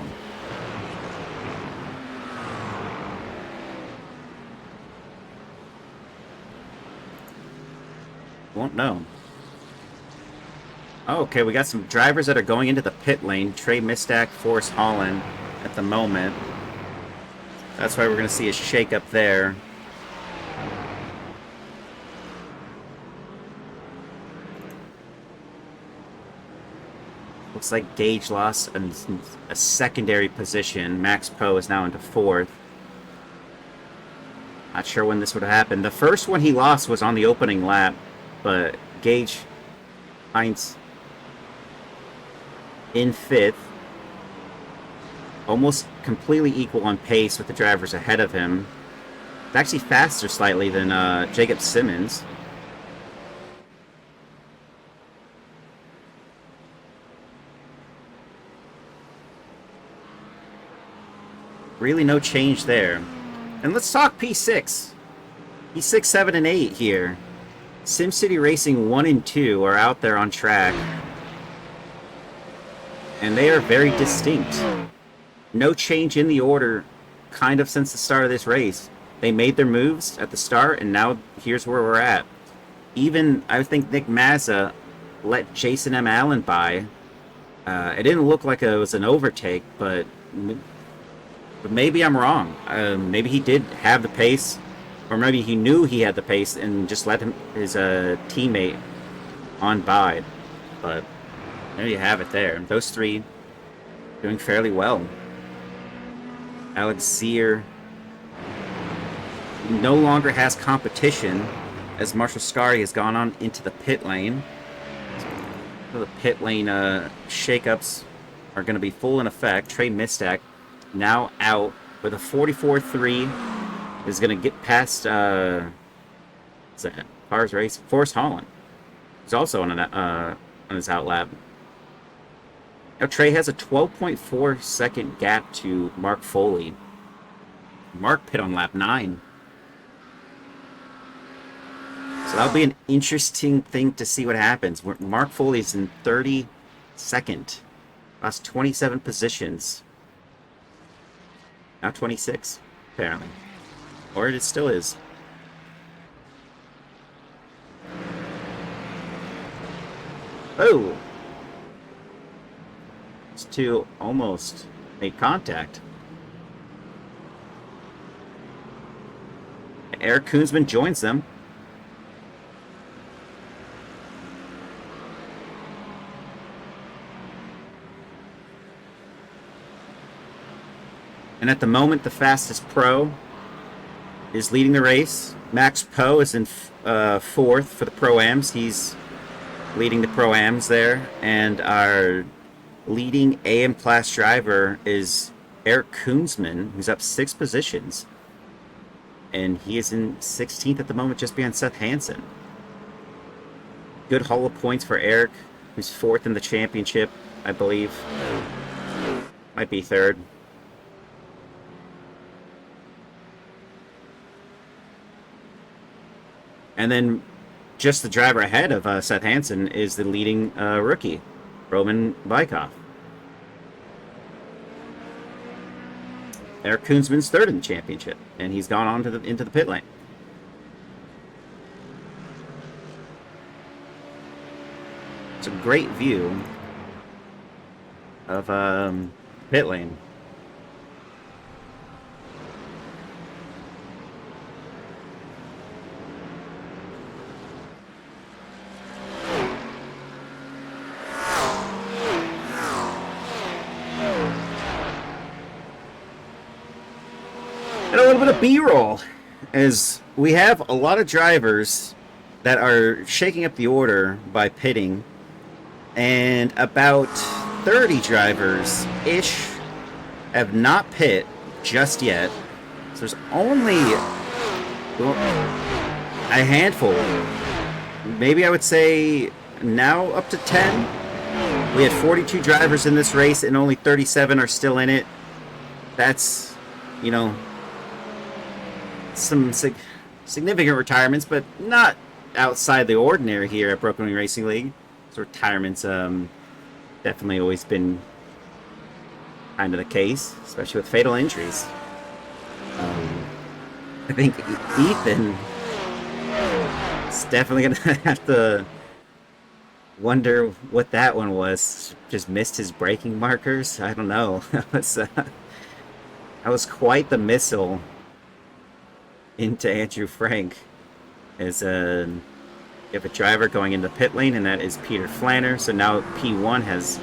Won't know. Oh, okay, we got some drivers that are going into the pit lane. Trey Mistack, Forrest Holland at the moment. That's why we're going to see a shake-up there. Looks like Gage lost a secondary position. Max Poe is now into 4th. Not sure when this would have happened. The first one he lost was on the opening lap, but Gage finds in 5th. Almost completely equal on pace with the drivers ahead of him. It's actually faster slightly than Jacob Simmons. Really no change there. And let's talk P6. P6, 7, and 8 here. SimCity Racing 1 and 2 are out there on track. And they are very distinct. No change in the order kind of since the start of this race. They made their moves at the start, and now here's where we're at. Even, I think Nick Mazza let Jason M. Allen by. It didn't look like it was an overtake, but maybe I'm wrong. Maybe he did have the pace, or maybe he knew he had the pace and just let his teammate on by. But there you have it there. Those three doing fairly well. Alex Zier no longer has competition as Marshall Scari has gone on into the pit lane. So the pit lane shakeups are going to be full in effect. Trey Mistack now out with a 44.3 is going to get past what's that? Cars race. Forrest Holland is also on his out lap. Now Trey has a 12.4 second gap to Mark Foley. Mark pit on lap 9. So that'll be an interesting thing to see what happens. Mark Foley's in 32nd. Lost 27 positions. Now 26, apparently. Or it still is. Oh! These two almost made contact. Eric Koonsman joins them. And at the moment, the fastest pro is leading the race. Max Poe is in 4th for the Pro-Ams. He's leading the Pro-Ams there. And our leading AM class driver is Eric Koonsman, who's up 6 positions. And he is in 16th at the moment, just behind Seth Hansen. Good haul of points for Eric, who's 4th in the championship, I believe. Might be 3rd. And then just the driver ahead of Seth Hansen is the leading rookie, Roman Bykov. Eric Koonsman's 3rd in the championship, and he's gone on to into the pit lane. It's a great view of pit lane. And a little bit of B-roll, as we have a lot of drivers that are shaking up the order by pitting, and about 30 drivers-ish have not pit just yet. So there's only a handful. Maybe I would say now up to 10. We had 42 drivers in this race, and only 37 are still in it. That's, you know, some significant retirements, but not outside the ordinary here at Broken Wing Racing League. So retirements definitely always been kind of the case, especially with fatal injuries. I think Ethan is definitely going to have to wonder what that one was. Just missed his braking markers? I don't know. That was quite the missile into Andrew Frank. As you have a driver going into the pit lane, and that is Peter Flanner. So now P1 has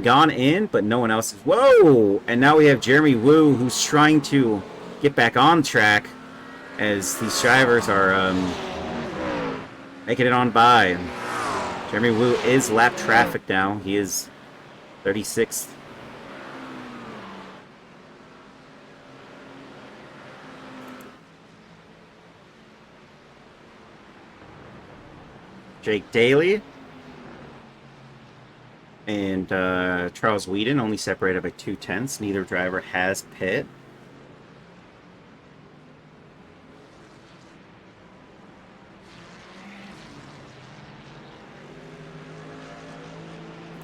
gone in, but no one else is. Whoa! And now we have Jeremy Wu, who's trying to get back on track as these drivers are making it on by. Jeremy Wu is lap traffic now. He is 36th. Jake Daly and Charles Whedon only separated by 0.2. Neither driver has pit.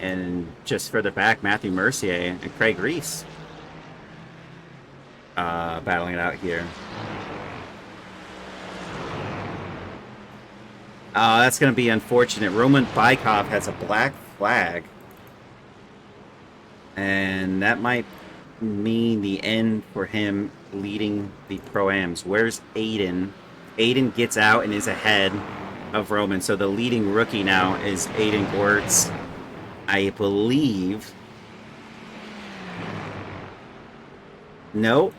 And just further back, Matthew Mercier and Craig Reese battling it out here. That's going to be unfortunate. Roman Bykov has a black flag. And that might mean the end for him leading the Pro-Ams. Where's Aiden? Aiden gets out and is ahead of Roman. So the leading rookie now is Aiden Gwertz. I believe. No.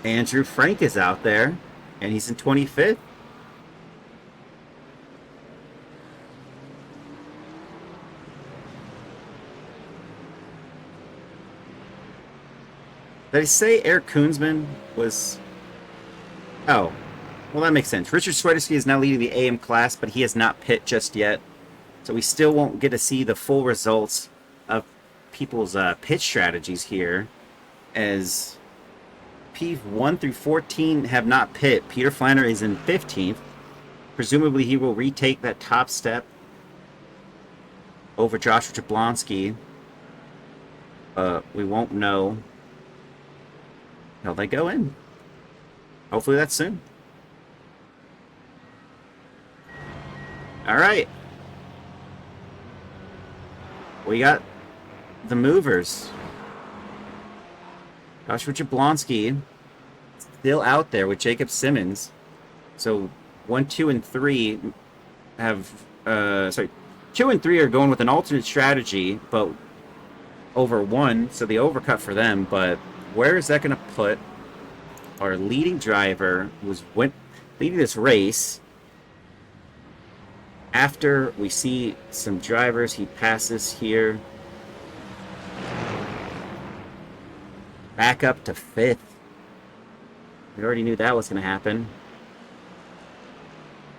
Andrew Frank is out there. And he's in 25th. Did I say Eric Koonsman was... Oh, well that makes sense. Richard Swiderski is now leading the AM class, but he has not pit just yet. So we still won't get to see the full results of people's pit strategies here, as P1 through 14 have not pit. Peter Flanner is in 15th. Presumably he will retake that top step over Joshua Jablonski. We won't know until they go in. Hopefully that's soon. All right. We got the movers. Joshua Jablonski still out there with Jacob Simmons. So 1, 2, and 3 have 2 and 3 are going with an alternate strategy, but over 1, so the overcut for them. But where is that going to put our leading driver, who went leading this race? After we see some drivers he passes here, back up to 5th. We already knew that was going to happen.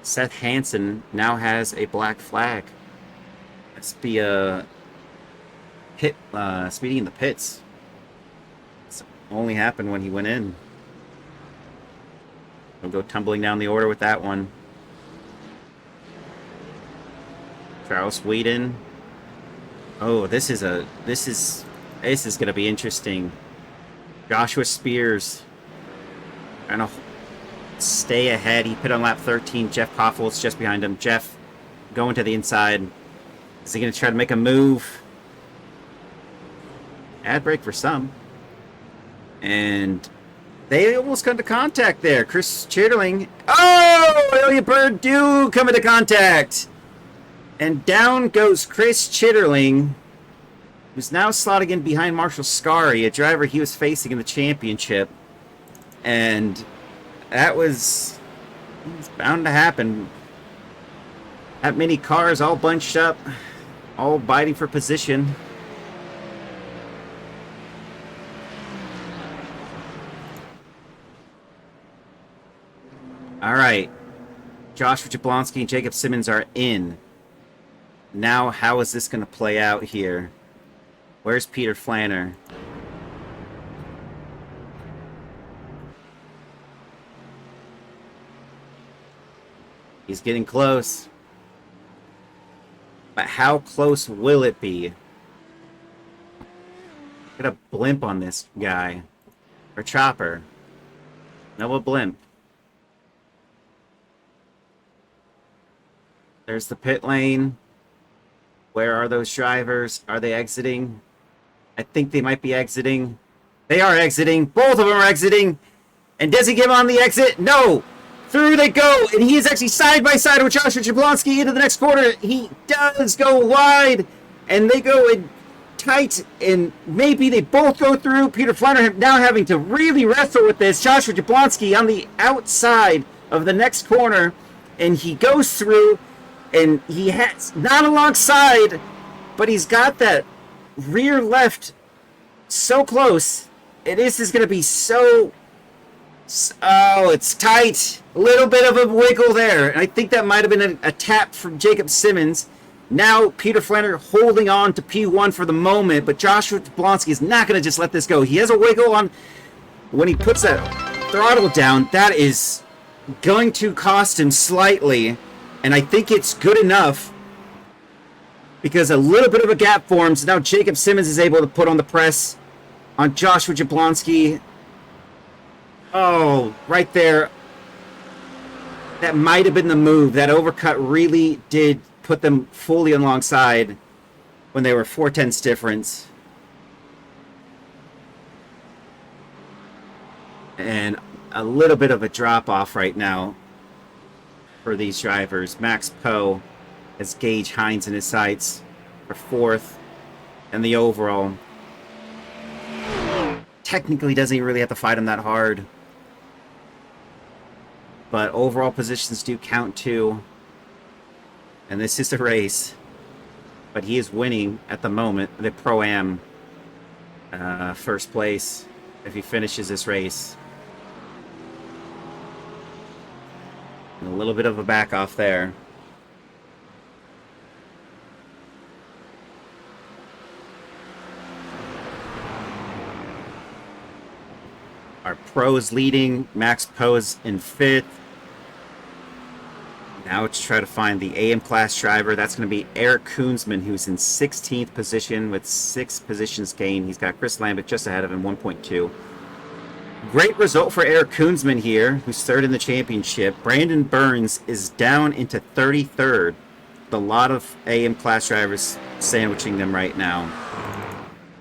Seth Hansen now has a black flag. Must be a pit, speeding in the pits. It's only happened when he went in. We'll go tumbling down the order with that one. Charles Whedon. Oh, this is going to be interesting. Joshua Spears trying to stay ahead. He pit on lap 13. Jeff Koffel's just behind him. Jeff going to the inside. Is he going to try to make a move? Ad brake for some. And they almost come to contact there. Chris Chitterling. Oh! Elliot Bird do come into contact. And down goes Chris Chitterling, who's now slotting in behind Marshall Scary, a driver he was facing in the championship. And that was bound to happen. That many cars all bunched up, all biting for position. All right. Joshua Jablonski and Jacob Simmons are in. Now, how is this going to play out here? Where's Peter Flanner? He's getting close. But how close will it be? Get a blimp on this guy. Or chopper. No, a blimp. There's the pit lane. Where are those drivers? Are they exiting? I think they might be exiting. They are exiting. Both of them are exiting. And does he give on the exit? No! Through they go! And he is actually side by side with Joshua Jablonski into the next corner. He does go wide. And they go in tight. And maybe they both go through. Peter Flanner now having to really wrestle with this. Joshua Jablonski on the outside of the next corner. And he goes through. And he has, not alongside, but he's got that rear left so close. And this is going to be so... Oh, it's tight. A little bit of a wiggle there. And I think that might have been a tap from Jacob Simmons. Now Peter Flanner holding on to P1 for the moment, but Joshua Jablonski is not going to just let this go. He has a wiggle on when he puts that throttle down. That is going to cost him slightly. And I think it's good enough because a little bit of a gap forms. Now Jacob Simmons is able to put on the press on Joshua Jablonski. Oh, right there. That might have been the move. That overcut really did put them fully alongside when they were 4/10 difference. And a little bit of a drop off right now for these drivers. Max Poe has Gage Hines in his sights for 4th, and the overall technically doesn't really have to fight him that hard, but overall positions do count too, and this is a race, but he is winning at the moment the Pro-Am first place if he finishes this race. And a little bit of a back off there. Our pros leading. Max Poe's in 5th. Now let's try to find the AM class driver. That's going to be Eric Koonsman, who's in 16th position with 6 positions gained. He's got Chris Lambic just ahead of him, 1.2. Great result for Eric Koonsman here, who's 3rd in the championship. Brandon Burns is down into 33rd. A lot of AM class drivers sandwiching them right now.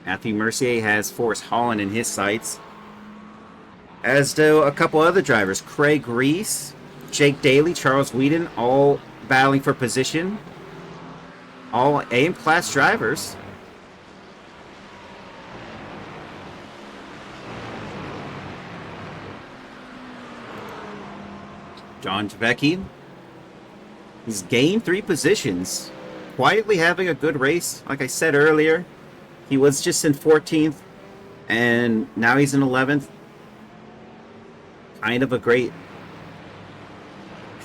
Matthew Mercier has Forrest Holland in his sights, as do a couple other drivers. Craig Reese, Jake Daly, Charles Whedon, all battling for position. All AM class drivers. John Tvecki, he's gained 3 positions. Quietly having a good race. Like I said earlier, he was just in 14th And now he's in 11th. Kind of a great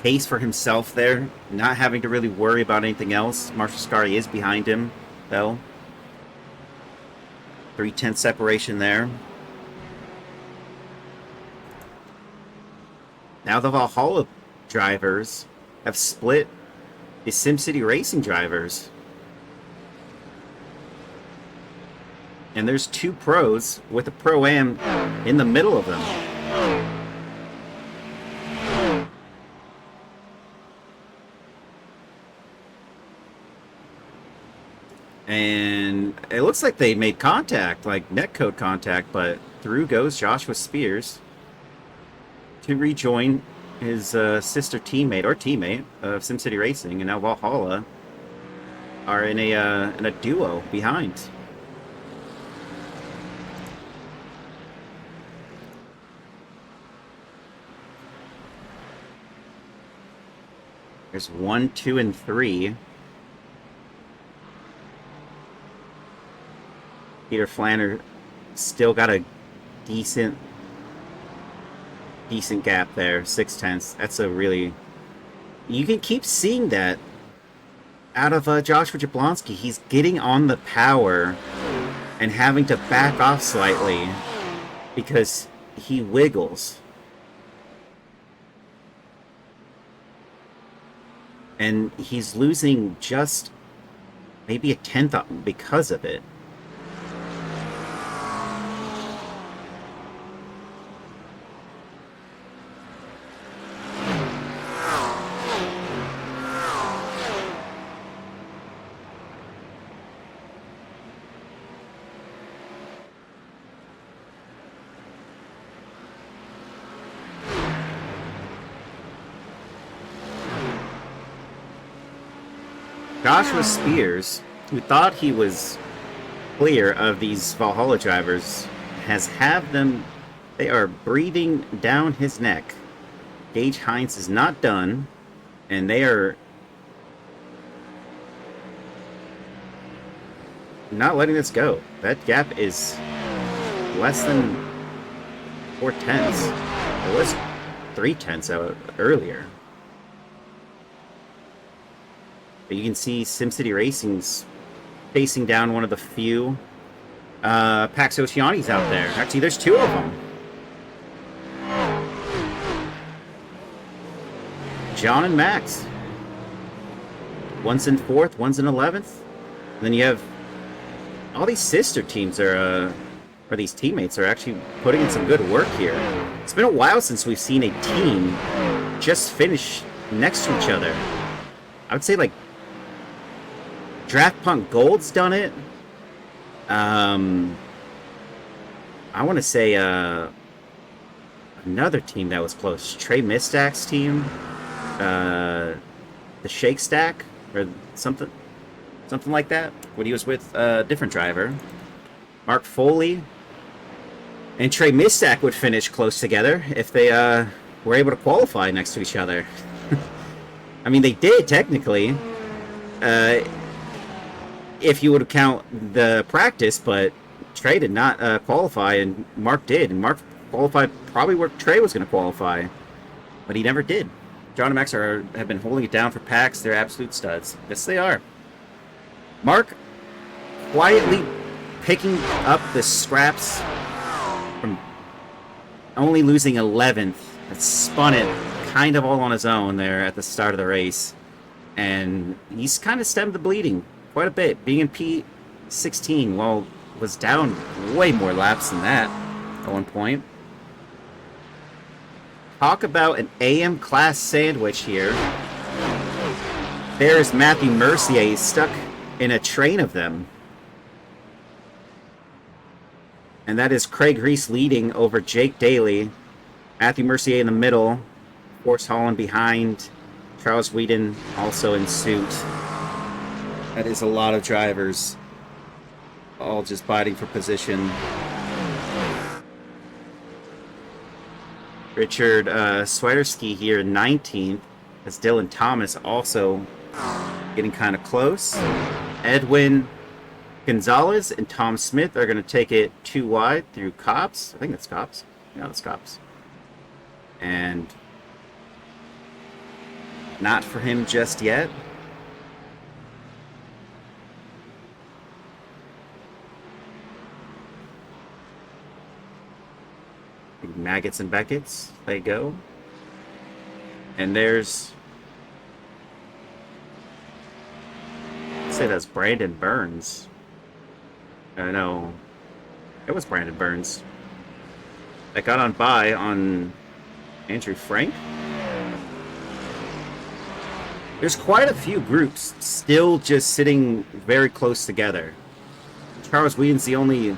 pace for himself there, not having to really worry about anything else. Marshall Scarry is behind him, though. 3/10 separation there. Now the Valhalla drivers have split the SimCity Racing drivers. And there's 2 pros with a Pro-Am in the middle of them. And it looks like they made contact, like netcode contact, but through goes Joshua Spears to rejoin his sister teammate or teammate of SimCity Racing, and now Valhalla are in a duo behind. There's 1, 2, and 3. Peter Flanner still got a decent gap there, 6/10. That's a really... You can keep seeing that out of Joshua Jablonski. He's getting on the power and having to back off slightly because he wiggles. And he's losing just maybe a 1/10 because of it. Joshua Spears, who thought he was clear of these Valhalla drivers, has had them... They are breathing down his neck. Gage Hines is not done, and they are not letting this go. That gap is less than 4/10. It was 3/10 earlier. But you can see SimCity Racing's facing down one of the few Pax Oceanis out there. Actually, there's 2 of them. John and Max. One's in 4th, one's in 11th. And then you have all these sister teams or these teammates are actually putting in some good work here. It's been a while since we've seen a team just finish next to each other. I would say like Draft Punk Gold's done it. I want to say another team that was close. Trey Mistak's team. The Shake Stack or something like that. When he was with a different driver. Mark Foley and Trey Mistak would finish close together if they were able to qualify next to each other. I mean, they did technically. If you would count the practice, but Trey did not qualify, and Mark did. And Mark qualified probably where Trey was going to qualify, but he never did. John and Max have been holding it down for Pax. They're absolute studs. Yes, they are. Mark quietly picking up the scraps from only losing 11th. That spun it kind of all on his own there at the start of the race. And he's kind of stemmed the bleeding quite a bit, being in P16 while was down way more laps than that at one point. Talk about an AM class sandwich here. There's Matthew Mercier stuck in a train of them. And that is Craig Reese leading over Jake Daly. Matthew Mercier in the middle. Forrest Holland behind. Charles Whedon also in suit. That is a lot of drivers, all just fighting for position. Richard Swiderski here, 19th, as Dylan Thomas also getting kind of close. Edwin Gonzalez and Tom Smith are going to take it too wide through Cops. I think that's Cops. Yeah, that's Cops. And not for him just yet. Maggots and Beckett's, they go. And there's, I'd say that's Brandon Burns. I know, it was Brandon Burns that got on by on Andrew Frank. There's quite a few groups still just sitting very close together. Charles Whedon's the only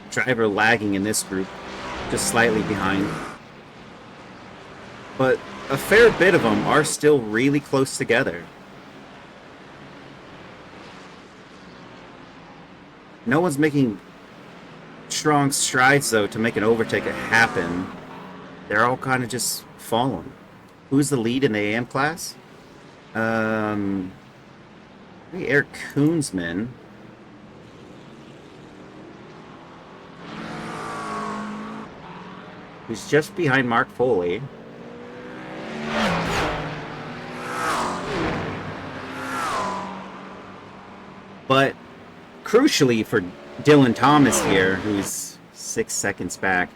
driver lagging in this group, just slightly behind. But a fair bit of them are still really close together. No one's making strong strides, though, to make an overtake happen. They're all kind of just falling. Who's the lead in the AM class? Maybe Eric Koonsman. Who's just behind Mark Foley. But crucially for Dylan Thomas here, who's 6 seconds back.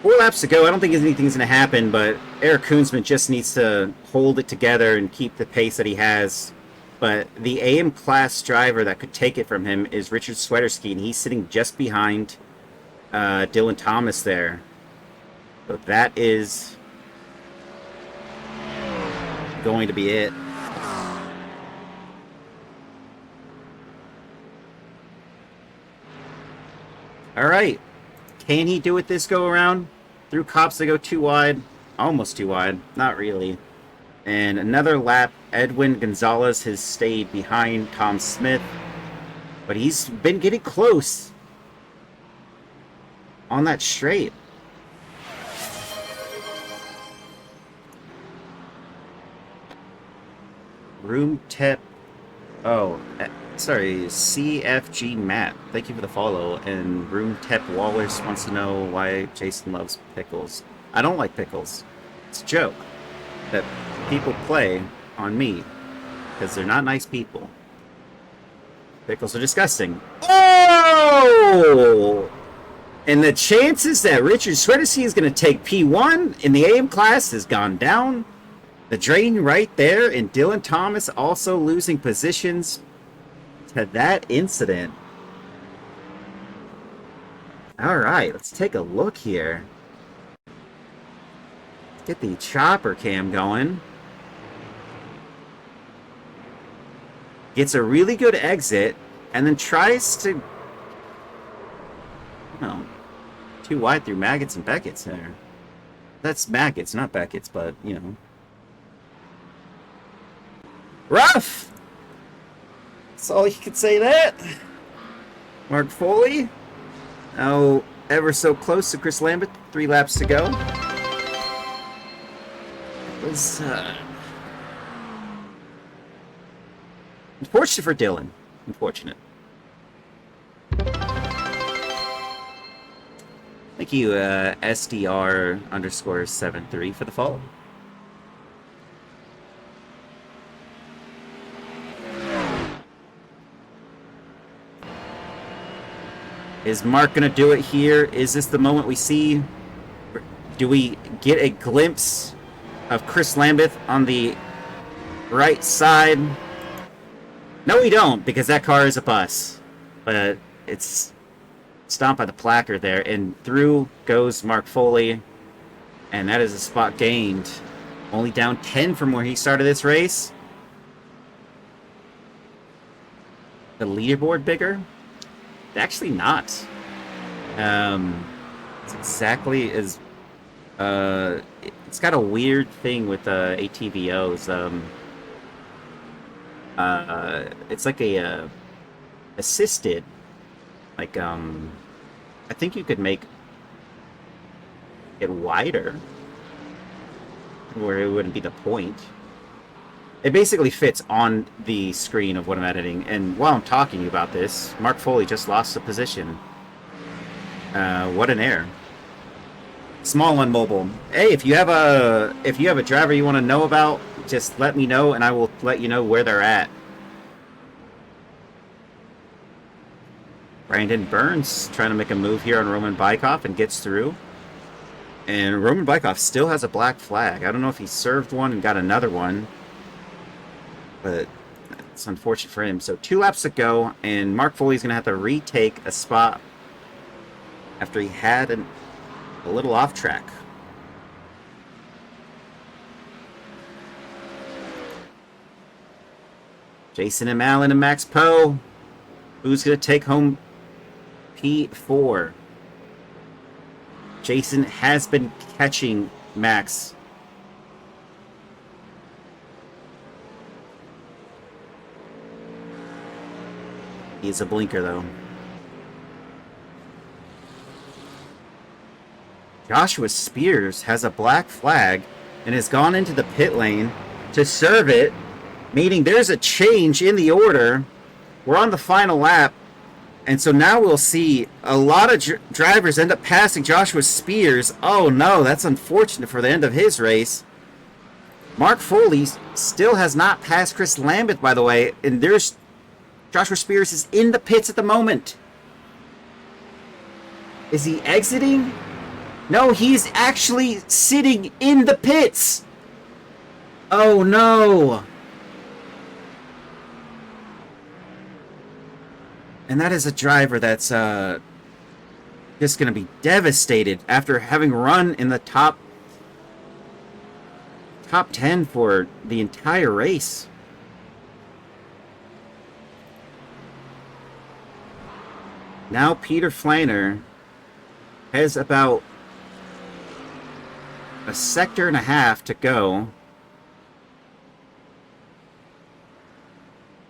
4 laps to go. I don't think anything's going to happen, but Eric Koonsman just needs to hold it together and keep the pace that he has. But the AM class driver that could take it from him is Richard Sweaterski, and he's sitting just behind Dylan Thomas there. So that is going to be it. All right. Can he do it this go around? Through Cops, they go too wide. Almost too wide. Not really. And another lap, Edwin Gonzalez has stayed behind Tom Smith. But he's been getting close on that straight. Room Tep. Oh, sorry, CFG Matt. Thank you for the follow. And Room Tep Wallace wants to know why Jason loves pickles. I don't like pickles. It's a joke that people play on me because they're not nice people. Pickles are disgusting. Oh! And the chances that Richard Sweaterski is going to take P1 in the AM class has gone down. The drain right there, and Dylan Thomas also losing positions to that incident. All right, let's take a look here. Get the chopper cam going. Gets a really good exit, and then tries to... Oh, too wide through Maggots and Beckett's there. That's Maggots, not Beckett's, but, you know. Rough! That's all you could say that. Mark Foley. Now, ever so close to Chris Lambert. 3 laps to go. It was, unfortunate for Dylan. Unfortunate. Thank you, SDR_73 for the follow. Is Mark going to do it here? Is this the moment we see? Do we get a glimpse of Chris Lambeth on the right side? No, we don't, because that car is a bus. But it's stomped by the placard there. And through goes Mark Foley. And that is a spot gained. Only down 10 from where he started this race. The leaderboard bigger? Actually not. It's exactly as... it's got a weird thing with ATVOs. It's like a assisted. Like, I think you could make it wider, where it wouldn't be the point. It basically fits on the screen of what I'm editing. And while I'm talking about this, Mark Foley just lost a position. What an error. Small on mobile. Hey, if you have a driver you want to know about, just let me know and I will let you know where they're at. Brandon Burns trying to make a move here on Roman Bykov and gets through. And Roman Bykov still has a black flag. I don't know if he served one and got another one, but it's unfortunate for him. So 2 laps to go, and Mark Foley's going to have to retake a spot after he had a little off track. Jason M. Allen and Max Poe. Who's going to take home P4? Jason has been catching Max. He's a blinker, though. Joshua Spears has a black flag and has gone into the pit lane to serve it, meaning there's a change in the order. We're on the final lap. And so now we'll see a lot of drivers end up passing Joshua Spears. Oh no, that's unfortunate for the end of his race. Mark Foley still has not passed Chris Lambeth, by the way. And there's Joshua Spears is in the pits at the moment. Is he exiting? No, he's actually sitting in the pits. Oh no. And that is a driver that's just going to be devastated after having run in the top 10 for the entire race. Now Peter Flaner has about a sector and a half to go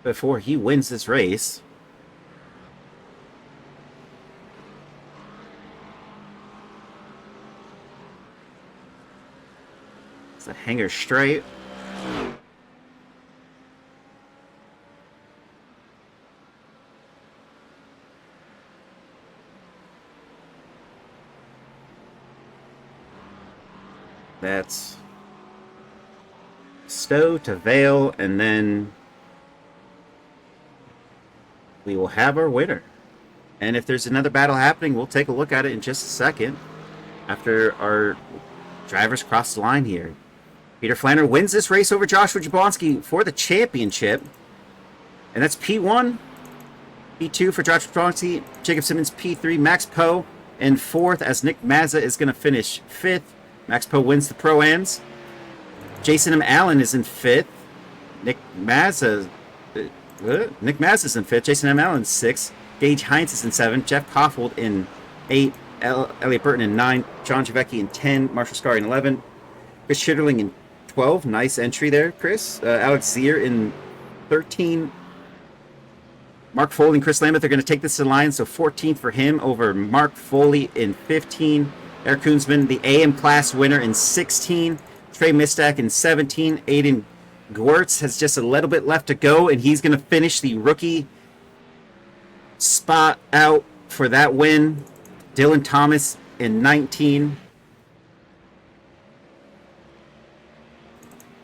before he wins this race. It's a hanger straight. That's Stowe to Vale, and then we will have our winner. And if there's another battle happening, we'll take a look at it in just a second after our drivers cross the line here. Peter Flaner wins this race over Joshua Jablonski for the championship. And that's P1. P2 for Joshua Jablonski. Jacob Simmons, P3. Max Poe in 4th as Nick Mazza is going to finish 5th. Max Poe wins the Pro-Ams. Jason M. Allen is in 5th. Nick Mazza is in 5th. Jason M. Allen 6th. Gage Heinz is in 7th. Jeff Koffold in 8th. Elliot Burton in 9th. John Javecki in 10th. Marshall Scarry in 11th. Chris Schitterling in 12. Nice entry there, Chris. Alex Zier in 13. Mark Foley and Chris Lambeth are going to take this to the line, so 14th for him over Mark Foley in 15. Eric Koonsman, the AM class winner, in 16. Trey Mistak in 17. Aiden Gwertz has just a little bit left to go, and he's going to finish the rookie spot out for that win. Dylan Thomas in 19.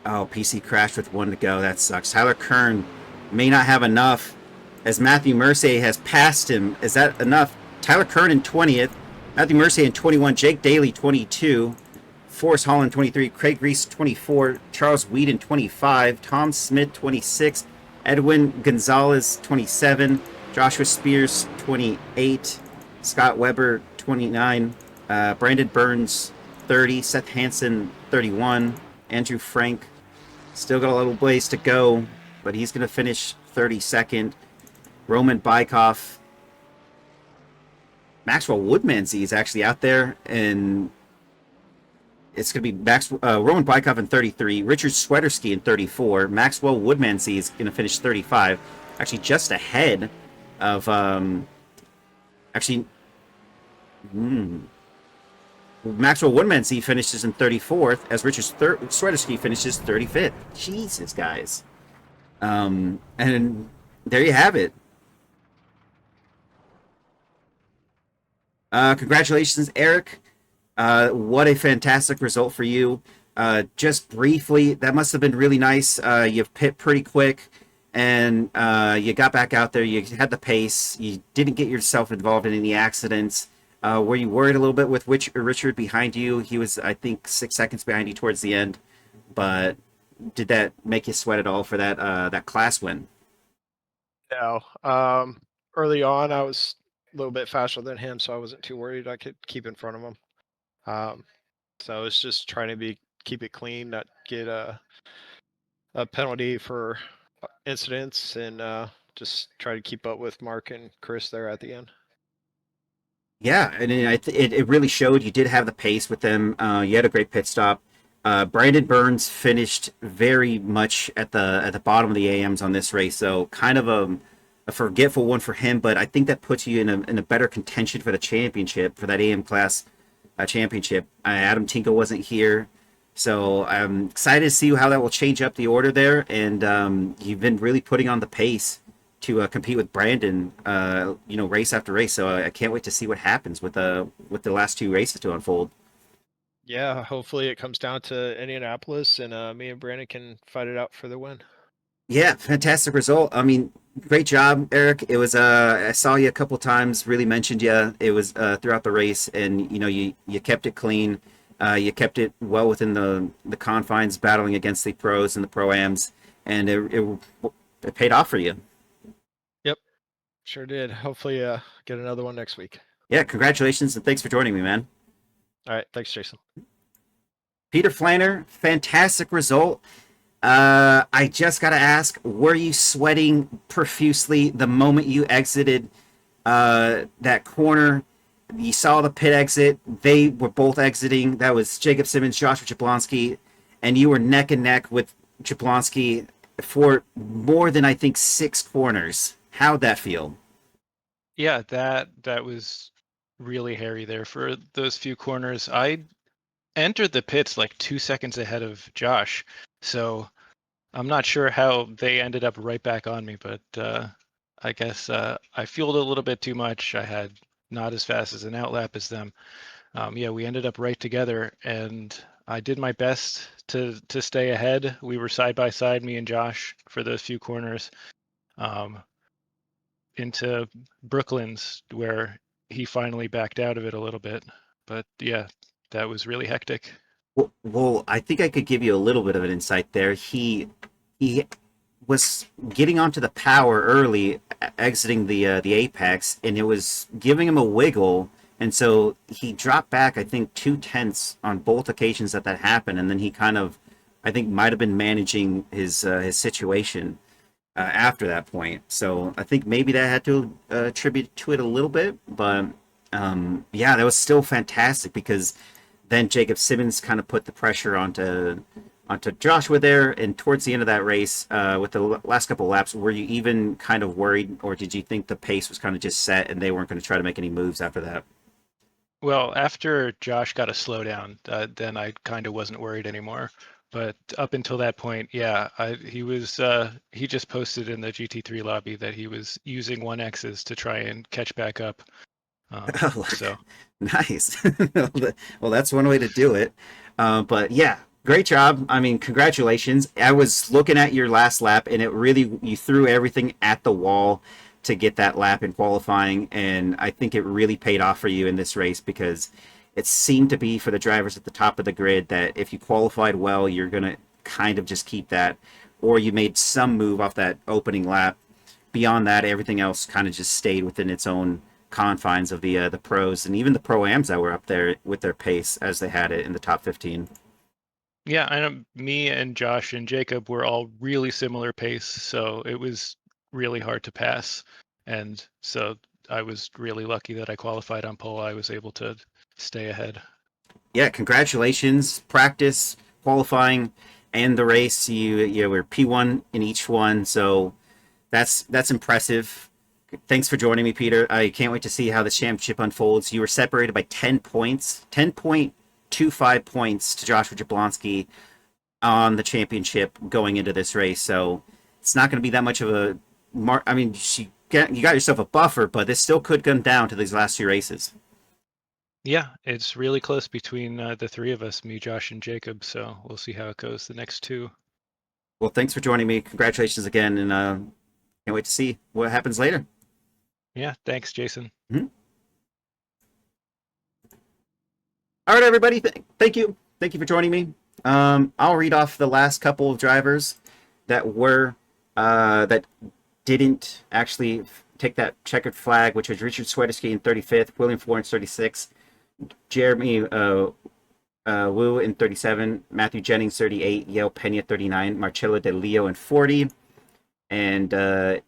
Oh, PC crashed with 1 to go. That sucks. Tyler Kern may not have enough, as Matthew Mercier has passed him. Is that enough? Tyler Kern in 20th. Matthew Mercier in 21. Jake Daly, 22. Forrest Holland, 23. Craig Reese, 24. Charles Whedon, 25. Tom Smith, 26. Edwin Gonzalez, 27. Joshua Spears, 28. Scott Weber, 29. Brandon Burns, 30. Seth Hansen, 31. Andrew Frank, still got a little ways to go, but he's going to finish 32nd. Roman Bykov. Maxwell Woodmansey is actually out there, and it's going to be Roman Bykov in 33. Richard Swedersky in 34. Maxwell Woodmansey is going to finish 35. Actually, just ahead of... Maxwell Woodmansey finishes in 34th, as Richard Sweaterski finishes 35th. Jesus, guys. And there you have it. Congratulations, Eric. What a fantastic result for you. Just briefly, that must have been really nice. You've pit pretty quick, and you got back out there. You had the pace. You didn't get yourself involved in any accidents. Were you worried a little bit with Richard behind you? He was, I think, 6 seconds behind you towards the end. But did that make you sweat at all for that class win? No. Early on, I was a little bit faster than him, so I wasn't too worried. I could keep in front of him. So it's just trying to keep it clean, not get a penalty for incidents, and just try to keep up with Mark and Chris there at the end. Yeah, and it really showed. You did have the pace with them. You had a great pit stop. Brandon Burns finished very much at the bottom of the AMs on this race, so kind of a forgetful one for him. But I think that puts you in a better contention for the championship, for that AM class championship. Adam Tinko wasn't here, so I'm excited to see how that will change up the order there. And you've been really putting on the pace to compete with Brandon, race after race. So I can't wait to see what happens with the last two races to unfold. Yeah, hopefully it comes down to Indianapolis, and me and Brandon can fight it out for the win. Yeah, fantastic result. I mean, great job, Eric. It was I saw you a couple times, really mentioned you. It was throughout the race, and you kept it clean. You kept it well within the confines, battling against the pros and the pro-ams, and it paid off for you. Yep, sure did. Hopefully get another one next week. Yeah, congratulations, and thanks for joining me, man. All right, thanks, Jason. Peter Flanner, fantastic result. I just got to ask, were you sweating profusely the moment you exited that corner? You saw the pit exit. They were both exiting. That was Jacob Simmons, Joshua Jablonski, and you were neck and neck with Jablonski for more than, I think, 6 corners. How'd that feel? Yeah, that was really hairy there for those few corners. I entered the pits like 2 seconds ahead of Josh, so I'm not sure how they ended up right back on me, but I guess I fueled a little bit too much. I had not as fast as an outlap as them. Yeah, we ended up right together, and I did my best to stay ahead. We were side by side, me and Josh, for those few corners. Into Brooklands, where he finally backed out of it a little bit. But yeah, that was really hectic. Well, I think I could give you a little bit of an insight there. He was getting onto the power early, exiting the apex, and it was giving him a wiggle, and so he dropped back, I think, 2/10 on both occasions that happened, and then he kind of, I think, might have been managing his situation after that point. So I think maybe that had to attribute to it a little bit, but yeah, that was still fantastic because then Jacob Simmons kind of put the pressure onto Joshua there, and towards the end of that race, with the last couple of laps, were you even kind of worried, or did you think the pace was kind of just set and they weren't going to try to make any moves after that? Well, after Josh got a slowdown, then I kind of wasn't worried anymore. But up until that point, yeah, he just posted in the GT3 lobby that he was using 1Xs to try and catch back up. So Nice. Well, that's one way to do it. But yeah, great job. I mean, congratulations. I was looking at your last lap, and you threw everything at the wall to get that lap in qualifying, and I think it really paid off for you in this race because it seemed to be for the drivers at the top of the grid that if you qualified well, you're going to kind of just keep that, or you made some move off that opening lap. Beyond that, everything else kind of just stayed within its own confines of the pros and even the pro-ams that were up there with their pace as they had it in the top 15. yeah, I know me and Josh and Jacob were all really similar pace, so it was really hard to pass. And so I was really lucky that I qualified on pole. I was able to stay ahead. Yeah, congratulations. Practice, qualifying, and the race. You were P1 in each one, so that's impressive. Thanks for joining me, Peter. I can't wait to see how the championship unfolds. You were separated by 10 points, 10.25 points to Joshua Jablonski on the championship going into this race. So it's not going to be that much of a I mean, you got yourself a buffer, but this still could come down to these last two races. Yeah, it's really close between the three of us, me, Josh, and Jacob. So we'll see how it goes the next two. Well, thanks for joining me. Congratulations again, and can't wait to see what happens later. Yeah, thanks, Jason. Mm-hmm. All right, everybody. Thank you. Thank you for joining me. I'll read off the last couple of drivers that were that didn't actually take that checkered flag, which was Richard Sweaterski in 35th, William Florence 36, Jeremy Wu in 37, Matthew Jennings 38, Yale Pena 39, Marcello De Leo in 40, and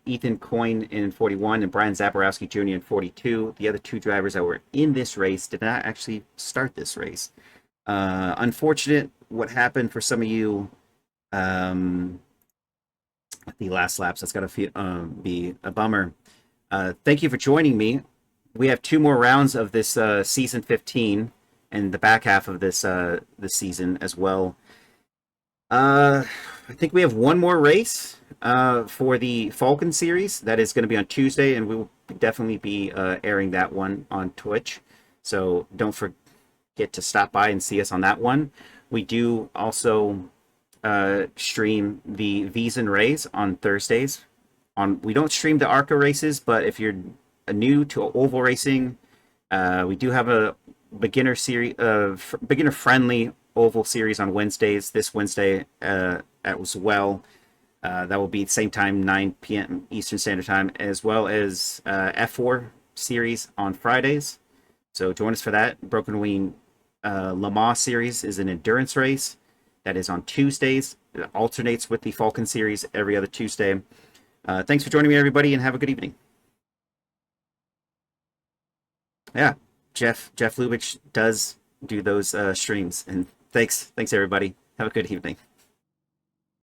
Ethan Coyne in 41, and Brian Zaborowski Jr. in 42. The other two drivers that were in this race did not actually start this race. Unfortunate what happened for some of you the last laps. That's got to be a bummer. Thank you for joining me. We have two more rounds of this season 15 and the back half of this season as well. I think we have one more race for the Falcon series that is going to be on Tuesday, and we will definitely be airing that one on Twitch. So don't forget to stop by and see us on that one. We do also stream the Wiesn Rays on Thursdays. We don't stream the ARCA races, but if you're new to oval racing, we do have a beginner friendly oval series on Wednesdays. This Wednesday as well. That will be the same time, 9 p.m. Eastern Standard Time, as well as F4 series on Fridays. So join us for that. Broken Wing Le Mans series is an endurance race that is on Tuesdays. It alternates with the Falcon series every other Tuesday. Thanks for joining me, everybody, and have a good evening. Yeah, Jeff Lubitsch does do those streams, and thanks everybody. Have a good evening.